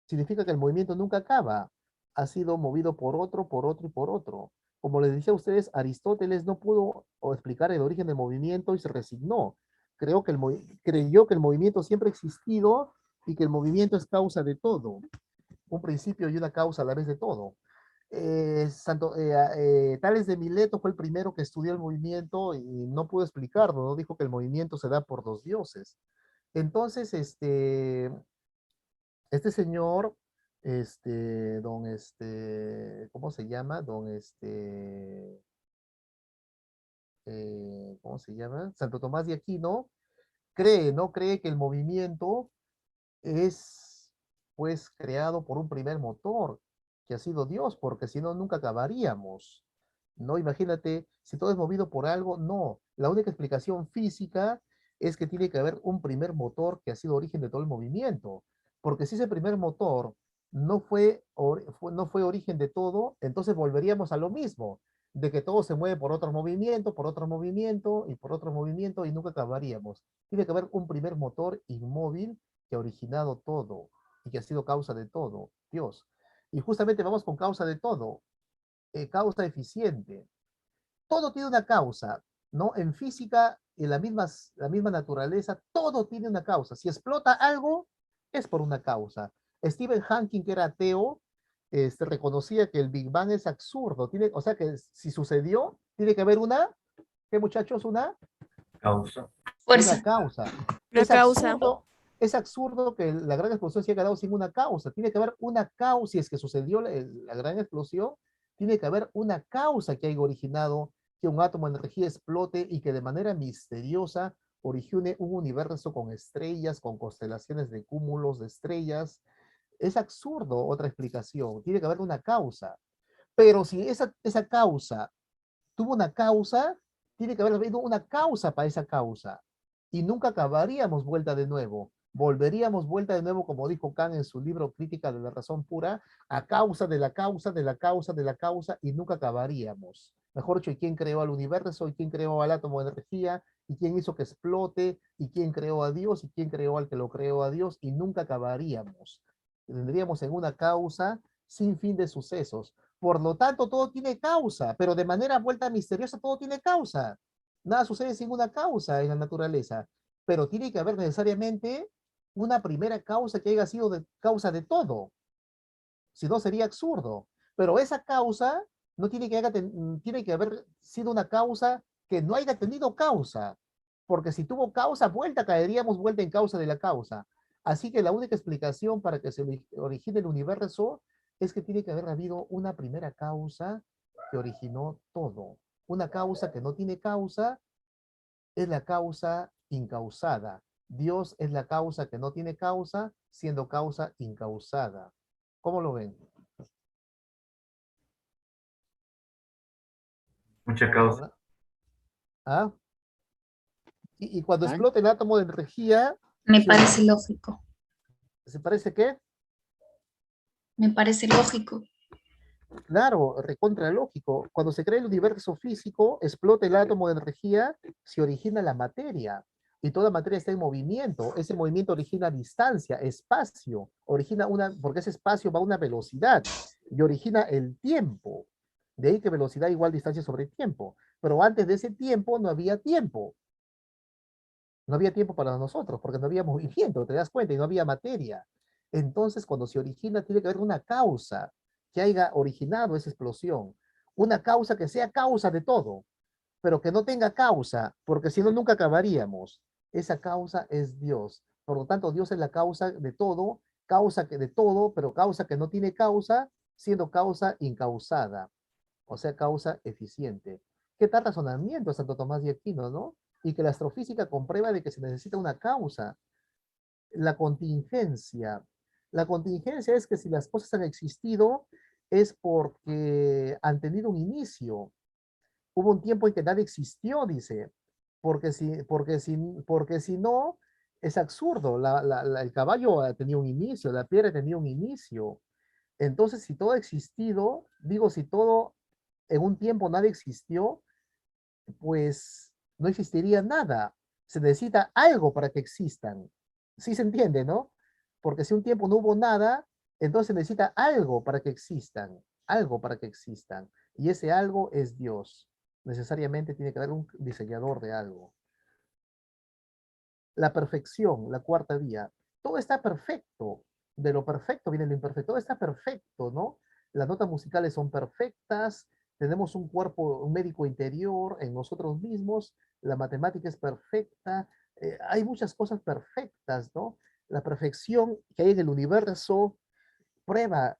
significa que el movimiento nunca acaba. Ha sido movido por otro, por otro y por otro. Como les decía a ustedes, Aristóteles no pudo explicar el origen del movimiento y se resignó. Creyó que el movimiento siempre ha existido y que el movimiento es causa de todo. Un principio y una causa a la vez de todo. Tales de Mileto fue el primero que estudió el movimiento y no pudo explicarlo, ¿no? Dijo que el movimiento se da por dos dioses. Entonces, este señor, ¿cómo se llama? ¿Cómo se llama? Santo Tomás de Aquino, ¿no? Cree que el movimiento es, pues, creado por un primer motor, que ha sido Dios, porque si no, nunca acabaríamos, ¿no? Imagínate, si todo es movido por algo, no. La única explicación física es que tiene que haber un primer motor que ha sido origen de todo el movimiento, porque si ese primer motor no fue origen de todo, entonces volveríamos a lo mismo, de que todo se mueve por otro movimiento, por otro movimiento y por otro movimiento y nunca acabaríamos. Tiene que haber un primer motor inmóvil que ha originado todo y que ha sido causa de todo, Dios. Y justamente vamos con causa de todo, causa eficiente. Todo tiene una causa, ¿no? En física, en la misma naturaleza, todo tiene una causa. Si explota algo, es por una causa. Stephen Hawking, que era ateo, reconocía que el Big Bang es absurdo. O sea que si sucedió, tiene que haber ¿qué muchachos? Causa. Fuerza. Una causa. Una causa. Es absurdo que la gran explosión se haya dado sin una causa. Tiene que haber una causa. Si es que sucedió la gran explosión, tiene que haber una causa que haya originado que un átomo de energía explote y que de manera misteriosa origine un universo con estrellas, con constelaciones de cúmulos de estrellas. Es absurdo otra explicación. Tiene que haber una causa. Pero si esa causa tuvo una causa, tiene que haber habido una causa para esa causa. Y nunca acabaríamos vuelta de nuevo. Volveríamos vuelta de nuevo, como dijo Kant en su libro Crítica de la Razón Pura, a causa de la causa, de la causa, de la causa, y nunca acabaríamos. Mejor dicho, ¿y quién creó al universo? ¿Y quién creó al átomo de energía? ¿Y quién hizo que explote? ¿Y quién creó a Dios? ¿Y quién creó al que lo creó a Dios? Y nunca acabaríamos. Tendríamos en una causa sin fin de sucesos. Por lo tanto, todo tiene causa, pero de manera vuelta misteriosa todo tiene causa. Nada sucede sin una causa en la naturaleza, pero tiene que haber necesariamente una primera causa que haya sido causa de todo. Si no, sería absurdo. Pero esa causa no tiene que, tiene que haber sido una causa que no haya tenido causa, porque si tuvo causa, caeríamos vuelta en causa de la causa. Así que la única explicación para que se origine el universo es que tiene que haber habido una primera causa que originó todo. Una causa que no tiene causa es la causa incausada. Dios es la causa que no tiene causa, siendo causa incausada. ¿Cómo lo ven? Mucha causa. ¿Ah? Y cuando explota el átomo de energía... Me parece lógico. ¿Se parece qué? Me parece lógico. Claro, recontra lógico. Cuando se crea el universo físico, explota el átomo de energía, se origina la materia. Y toda materia está en movimiento. Ese movimiento origina distancia, espacio. Origina porque ese espacio va a una velocidad y origina el tiempo. De ahí que velocidad igual distancia sobre tiempo. Pero antes de ese tiempo no había tiempo. No había tiempo para nosotros porque no había movimiento, te das cuenta, y no había materia. Entonces, cuando se origina, tiene que haber una causa que haya originado esa explosión. Una causa que sea causa de todo, pero que no tenga causa, porque si no, nunca acabaríamos. Esa causa es Dios. Por lo tanto, Dios es la causa de todo, causa que de todo, pero causa que no tiene causa, siendo causa incausada, o sea, causa eficiente. ¿Qué tal razonamiento de Santo Tomás de Aquino, no? Y que la astrofísica comprueba de que se necesita una causa, la contingencia. La contingencia es que si las cosas han existido es porque han tenido un inicio. Hubo un tiempo en que nada existió, dice, porque si no, es absurdo. El caballo tenía un inicio, la piedra tenía un inicio. Entonces, si todo ha existido, digo, si todo en un tiempo nada existió, pues no existiría nada. Se necesita algo para que existan. Sí se entiende, ¿no? Porque si un tiempo no hubo nada, entonces se necesita algo para que existan. Algo para que existan. Y ese algo es Dios. Necesariamente tiene que haber un diseñador de algo. La perfección, la cuarta vía. Todo está perfecto. De lo perfecto viene lo imperfecto. Todo está perfecto, ¿no? Las notas musicales son perfectas. Tenemos un cuerpo, un médico interior en nosotros mismos. La matemática es perfecta. Hay muchas cosas perfectas, ¿no? La perfección que hay en el universo prueba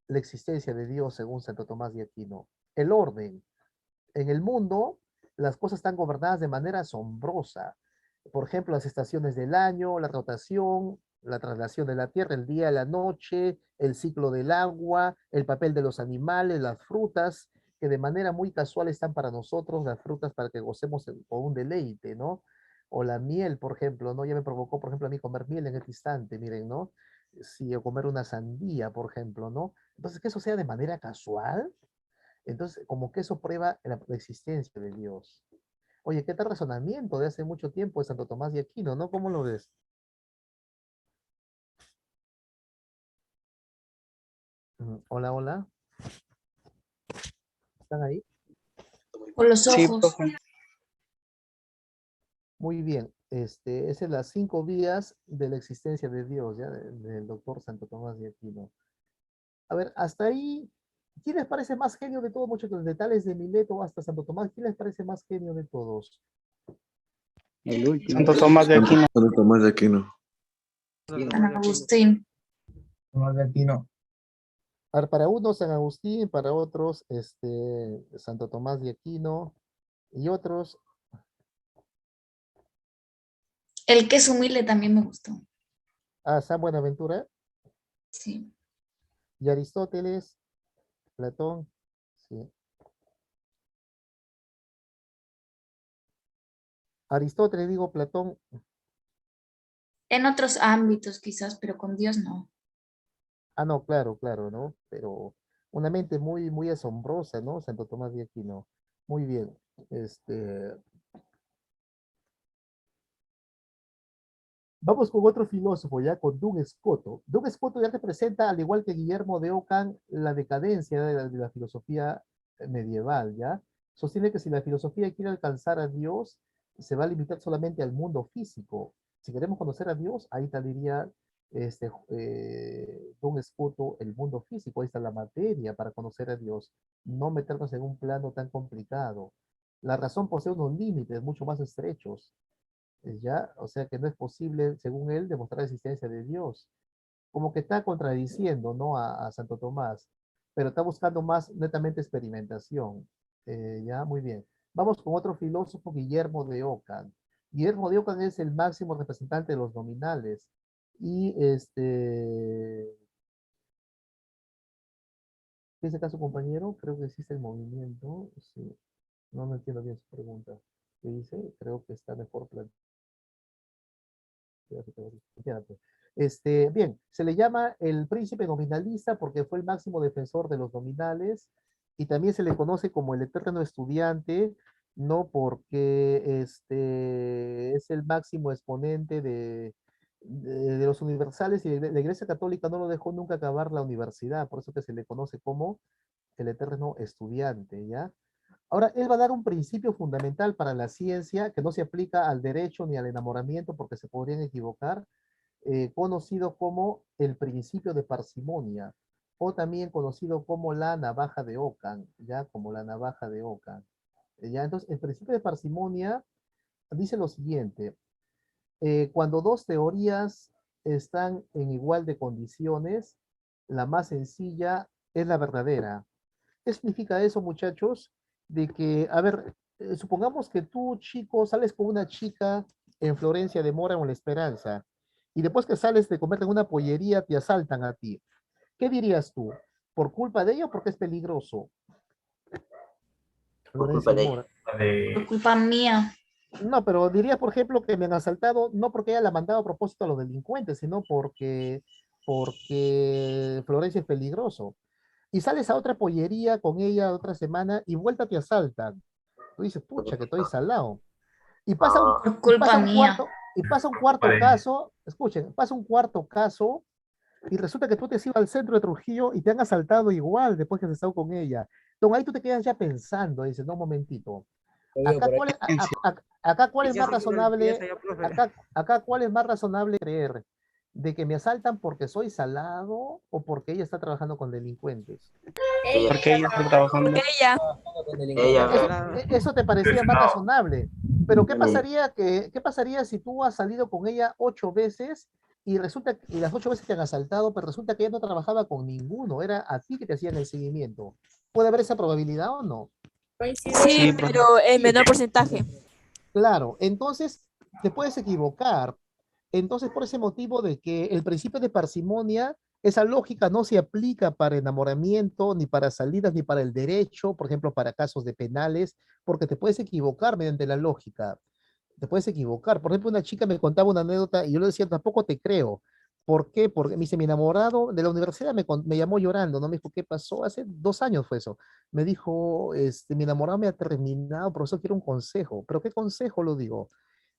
la existencia de Dios según Santo Tomás de Aquino. El orden. En el mundo, las cosas están gobernadas de manera asombrosa. Por ejemplo, las estaciones del año, la rotación, la traslación de la Tierra, el día, la noche, el ciclo del agua, el papel de los animales, las frutas, que de manera muy casual están para nosotros, las frutas para que gocemos con un deleite, ¿no? O la miel, por ejemplo, ¿no? Ya me provocó, por ejemplo, a mí comer miel en este instante, miren, ¿no? Si o comer una sandía, por ejemplo, ¿no? Entonces, que eso sea de manera casual, entonces, como que eso prueba la existencia de Dios. Oye, ¿qué tal razonamiento de hace mucho tiempo de Santo Tomás de Aquino, no? ¿Cómo lo ves? Hola, hola. ¿Están ahí? Con los Sí, ojos. profe. Muy bien. Esas son las 5 vías de la existencia de Dios, ¿ya? Del doctor Santo Tomás de Aquino. A ver, hasta ahí, ¿quién les parece más genio de todos, muchachos? De Tales de Mileto hasta Santo Tomás, ¿quién les parece más genio de todos? El último. Santo Tomás de Aquino. Santo Tomás de Aquino. San Agustín. Tomás de Aquino. A ver, para unos San Agustín, para otros Santo Tomás de Aquino y otros. El que es humilde también me gustó. San Buenaventura. Sí. Y Aristóteles, Platón, sí. Aristóteles, digo, Platón. En otros ámbitos quizás, pero con Dios no. No, claro, claro, ¿no? Pero una mente muy, muy asombrosa, ¿no? Santo Tomás de Aquino. Muy bien. Vamos con otro filósofo, ya con Duns Scotus. Duns Scotus ya representa, al igual que Guillermo de Ockham, la decadencia de la filosofía medieval, ¿ya? Sostiene que si la filosofía quiere alcanzar a Dios, se va a limitar solamente al mundo físico. Si queremos conocer a Dios, ahí tal diría Duns Scotus, el mundo físico, ahí está la materia para conocer a Dios, no meternos en un plano tan complicado. La razón posee unos límites mucho más estrechos. ¿Ya? O sea que no es posible, según él, demostrar la existencia de Dios. Como que está contradiciendo, ¿no? A Santo Tomás, pero está buscando más netamente experimentación. Ya, muy bien. Vamos con otro filósofo, Guillermo de Ockham. Guillermo de Ockham es el máximo representante de los nominales. Y ¿qué dice acá su compañero? Creo que existe el movimiento. Sí. No entiendo bien su pregunta. ¿Qué dice? Creo que está mejor planteado. Bien, se le llama el príncipe nominalista porque fue el máximo defensor de los nominales y también se le conoce como el eterno estudiante, no porque es el máximo exponente de los universales y la Iglesia Católica no lo dejó nunca acabar la universidad, por eso que se le conoce como el eterno estudiante, ¿ya? Ahora, él va a dar un principio fundamental para la ciencia que no se aplica al derecho ni al enamoramiento porque se podrían equivocar, conocido como el principio de parsimonia, o también conocido como la navaja de Ockham, ya como la navaja de Ockham. Ya, entonces, el principio de parsimonia dice lo siguiente: cuando dos teorías están en igual de condiciones, la más sencilla es la verdadera. ¿Qué significa eso, muchachos? De que, a ver, supongamos que tú, chico, sales con una chica en Florencia de Mora o en La Esperanza, y después que sales de comerte en una pollería, te asaltan a ti. ¿Qué dirías tú? ¿Por culpa de ella o porque es peligroso? Por culpa de ella. Por culpa mía. No, pero diría, por ejemplo, que me han asaltado no porque ella la mandaba a propósito a los delincuentes, sino porque Florencia es peligroso. Y sales a otra pollería con ella otra semana y vuelta te asaltan. Tú dices, pucha, que estoy salado. Y pasa un, Por culpa mía. Y pasa un cuarto caso, escuchen, pasa un cuarto caso y resulta que tú te has ido al centro de Trujillo y te han asaltado igual después que has estado con ella. Entonces ahí tú te quedas ya pensando, dices, no, un momentito. Acá cuál es más razonable, acá cuál es más razonable creer de que me asaltan porque soy salado o porque ella está trabajando con delincuentes. Porque ella está trabajando. Eso te parecía más razonable. Pero ¿qué pasaría si tú has salido con ella 8 veces y resulta que las 8 veces te han asaltado, pero resulta que ella no trabajaba con ninguno, era a ti que te hacían el seguimiento? ¿Puede haber esa probabilidad o no? Sí, pero en menor porcentaje. Claro, entonces te puedes equivocar. Entonces, por ese motivo de que el principio de parsimonia, esa lógica no se aplica para enamoramiento, ni para salidas, ni para el derecho, por ejemplo, para casos de penales, porque te puedes equivocar mediante la lógica. Te puedes equivocar. Por ejemplo, una chica me contaba una anécdota y yo le decía, tampoco te creo. ¿Por qué? Porque me dice, mi enamorado de la universidad me llamó llorando, ¿no? Me dijo, ¿qué pasó? Hace 2 años fue eso. Me dijo, mi enamorado me ha terminado, profesor, quiero un consejo. ¿Pero qué consejo? Lo digo.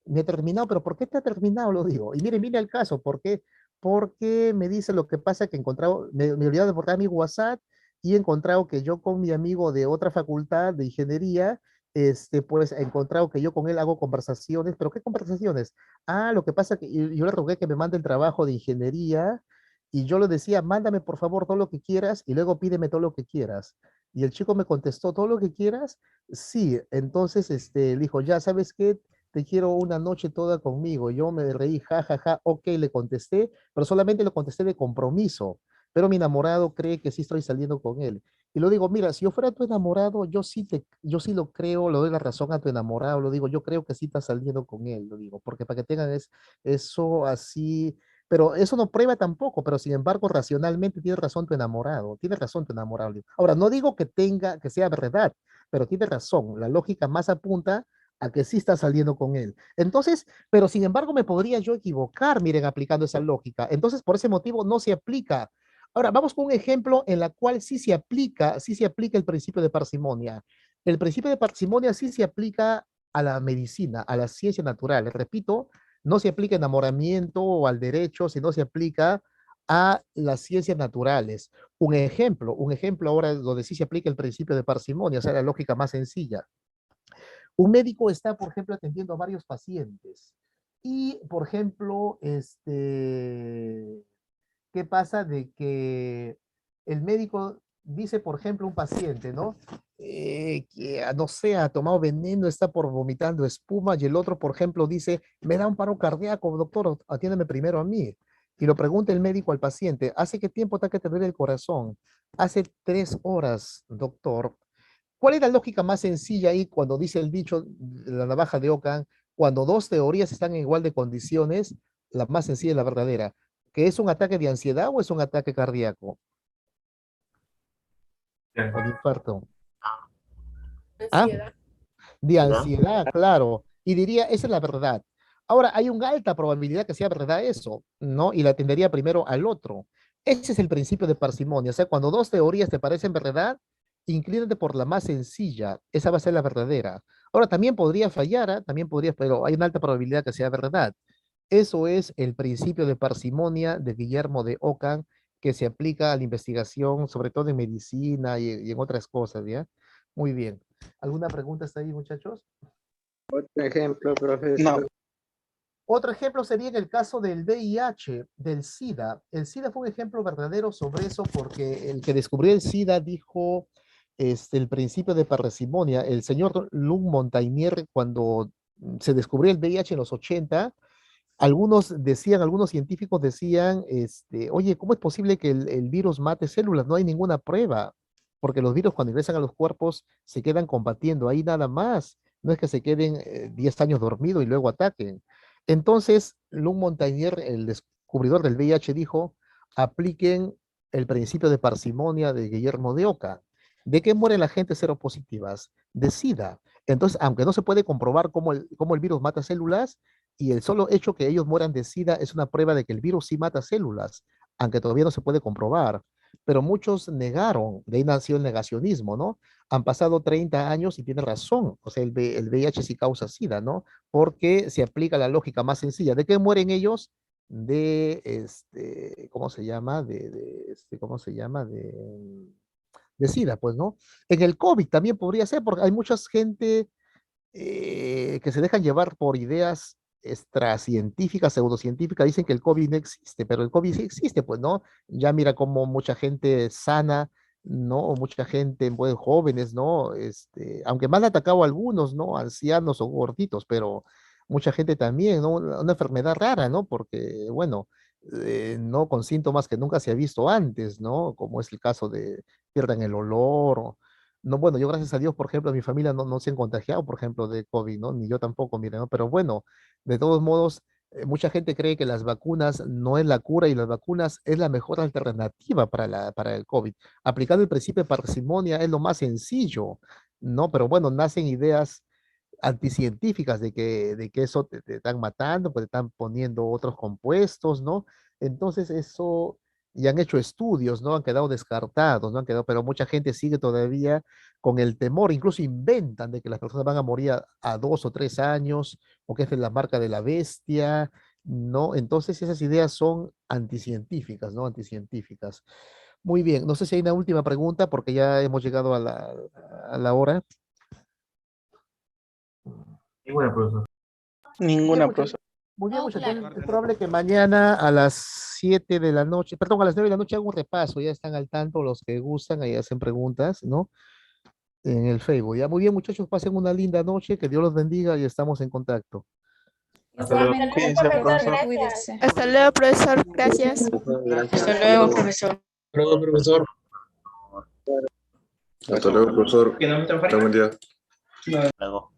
Me ha terminado, pero ¿por qué te ha terminado? Lo digo. Y mire el caso, ¿por qué? Porque me dice lo que pasa que he encontrado, me he olvidado de borrar mi WhatsApp y he encontrado que yo con mi amigo de otra facultad de ingeniería, pues he encontrado que yo con él hago conversaciones, pero ¿qué conversaciones? Ah, lo que pasa que yo le rogué que me mande el trabajo de ingeniería y yo le decía, mándame por favor todo lo que quieras y luego pídeme todo lo que quieras. Y el chico me contestó, ¿todo lo que quieras? Sí, entonces le dijo, ya, ¿sabes qué? Te quiero una noche toda conmigo. Yo me reí, ja, ja, ja, ok, le contesté, pero solamente lo contesté de compromiso. Pero mi enamorado cree que sí estoy saliendo con él. Y lo digo, mira, si yo fuera tu enamorado, yo sí lo creo, le doy la razón a tu enamorado, lo digo, yo creo que sí estás saliendo con él, lo digo, porque para que tengan eso así, pero eso no prueba tampoco, pero sin embargo, racionalmente tiene razón tu enamorado, tiene razón tu enamorado. Ahora, no digo que sea verdad, pero tiene razón, la lógica más apunta a que sí está saliendo con él. Entonces, pero sin embargo me podría yo equivocar, miren, aplicando esa lógica. Entonces, por ese motivo no se aplica. Ahora, vamos con un ejemplo en la cual sí se aplica el principio de parsimonia. El principio de parsimonia sí se aplica a la medicina, a la ciencia natural. Repito, no se aplica enamoramiento o al derecho, sino se aplica a las ciencias naturales. Un ejemplo ahora donde sí se aplica el principio de parsimonia, o sea, la lógica más sencilla. Un médico está, por ejemplo, atendiendo a varios pacientes y, por ejemplo, ¿qué pasa? De que el médico dice, por ejemplo, un paciente, ¿no? Que, no sé, ha tomado veneno, está por vomitando espuma, y el otro, por ejemplo, dice, me da un paro cardíaco, doctor, atiéndeme primero a mí. Y lo pregunta el médico al paciente, ¿hace qué tiempo está que te duele el corazón? Hace 3 horas, doctor. ¿Cuál es la lógica más sencilla ahí cuando dice el dicho, la navaja de Ockham, cuando dos teorías están en igual de condiciones, la más sencilla es la verdadera? ¿Que es un ataque de ansiedad o es un ataque cardíaco? O de infarto. ¿Ah? Ansiedad. De ansiedad, claro. Y diría, esa es la verdad. Ahora, hay una alta probabilidad que sea verdad eso, ¿no? Y la atendería primero al otro. Ese es el principio de parsimonia. O sea, cuando dos teorías te parecen verdad, inclínate por la más sencilla. Esa va a ser la verdadera. Ahora, también podría fallar, ¿ah? También podría, pero hay una alta probabilidad que sea verdad. Eso es el principio de parsimonia de Guillermo de Ockham, que se aplica a la investigación, sobre todo en medicina y en otras cosas, ¿ya? Muy bien. ¿Alguna pregunta hasta ahí, muchachos? Otro ejemplo, profesor. No. Otro ejemplo sería en el caso del VIH, del SIDA. El SIDA fue un ejemplo verdadero sobre eso porque el que descubrió el SIDA dijo el principio de parsimonia. El señor Luc Montagnier, cuando se descubrió el VIH en los 80, algunos científicos decían, oye, ¿cómo es posible que el virus mate células? No hay ninguna prueba, porque los virus cuando ingresan a los cuerpos se quedan combatiendo ahí nada más. No es que se queden 10 años dormidos y luego ataquen. Entonces, Luc Montagnier, el descubridor del VIH, dijo, apliquen el principio de parsimonia de Guillermo de Ockham. ¿De qué muere la gente seropositivas? De SIDA. Entonces, aunque no se puede comprobar cómo el virus mata células, y el solo hecho que ellos mueran de SIDA es una prueba de que el virus sí mata células, aunque todavía no se puede comprobar. Pero muchos negaron, de ahí nació el negacionismo, ¿no? Han pasado 30 años y tiene razón, o sea, el VIH sí causa SIDA, ¿no? Porque se aplica la lógica más sencilla. ¿De qué mueren ellos? ¿Cómo se llama? ¿Cómo se llama? De SIDA, pues, ¿no? En el COVID también podría ser, porque hay mucha gente que se dejan llevar por ideas extracientíficas, pseudocientíficas, dicen que el COVID no existe, pero el COVID sí existe, pues, ¿no? Ya mira cómo mucha gente sana, ¿no? O mucha gente, pues, jóvenes, ¿no? Aunque más han atacado a algunos, ¿no? Ancianos o gorditos, pero mucha gente también, ¿no? Una enfermedad rara, ¿no? Porque, bueno, no con síntomas que nunca se ha visto antes, ¿no? Como es el caso de pierdan el olor, no, bueno, yo gracias a Dios, por ejemplo, mi familia no se han contagiado, por ejemplo, de COVID, ¿no? Ni yo tampoco, mire, ¿no? Pero bueno, de todos modos, mucha gente cree que las vacunas no es la cura y las vacunas es la mejor alternativa para el COVID. Aplicando el principio de parsimonia es lo más sencillo, ¿no? Pero bueno, nacen ideas anticientíficas de que eso te están matando, pues te están poniendo otros compuestos, ¿no? Entonces eso, y han hecho estudios, ¿no? Han quedado descartados, ¿no? Pero mucha gente sigue todavía con el temor, incluso inventan de que las personas van a morir a 2 o 3 años, o que es la marca de la bestia, ¿no? Entonces esas ideas son anticientíficas, ¿no? Anticientíficas. Muy bien, no sé si hay una última pregunta porque ya hemos llegado a la hora. Ninguna, profesor. Ninguna, profesor. Muy bien, muchachos. Es probable que mañana a las 7 de la noche, perdón, a las 9 de la noche hago un repaso. Ya están al tanto los que gustan, ahí hacen preguntas, ¿no? En el Facebook. Ya, muy bien, muchachos, pasen una linda noche, que Dios los bendiga y estamos en contacto. Hasta luego. Cuídense, profesor. Cuídese. Hasta luego, profesor. Gracias. Hasta luego, profesor. Hasta luego, profesor. Hasta luego, profesor. Hasta buen día. Luego.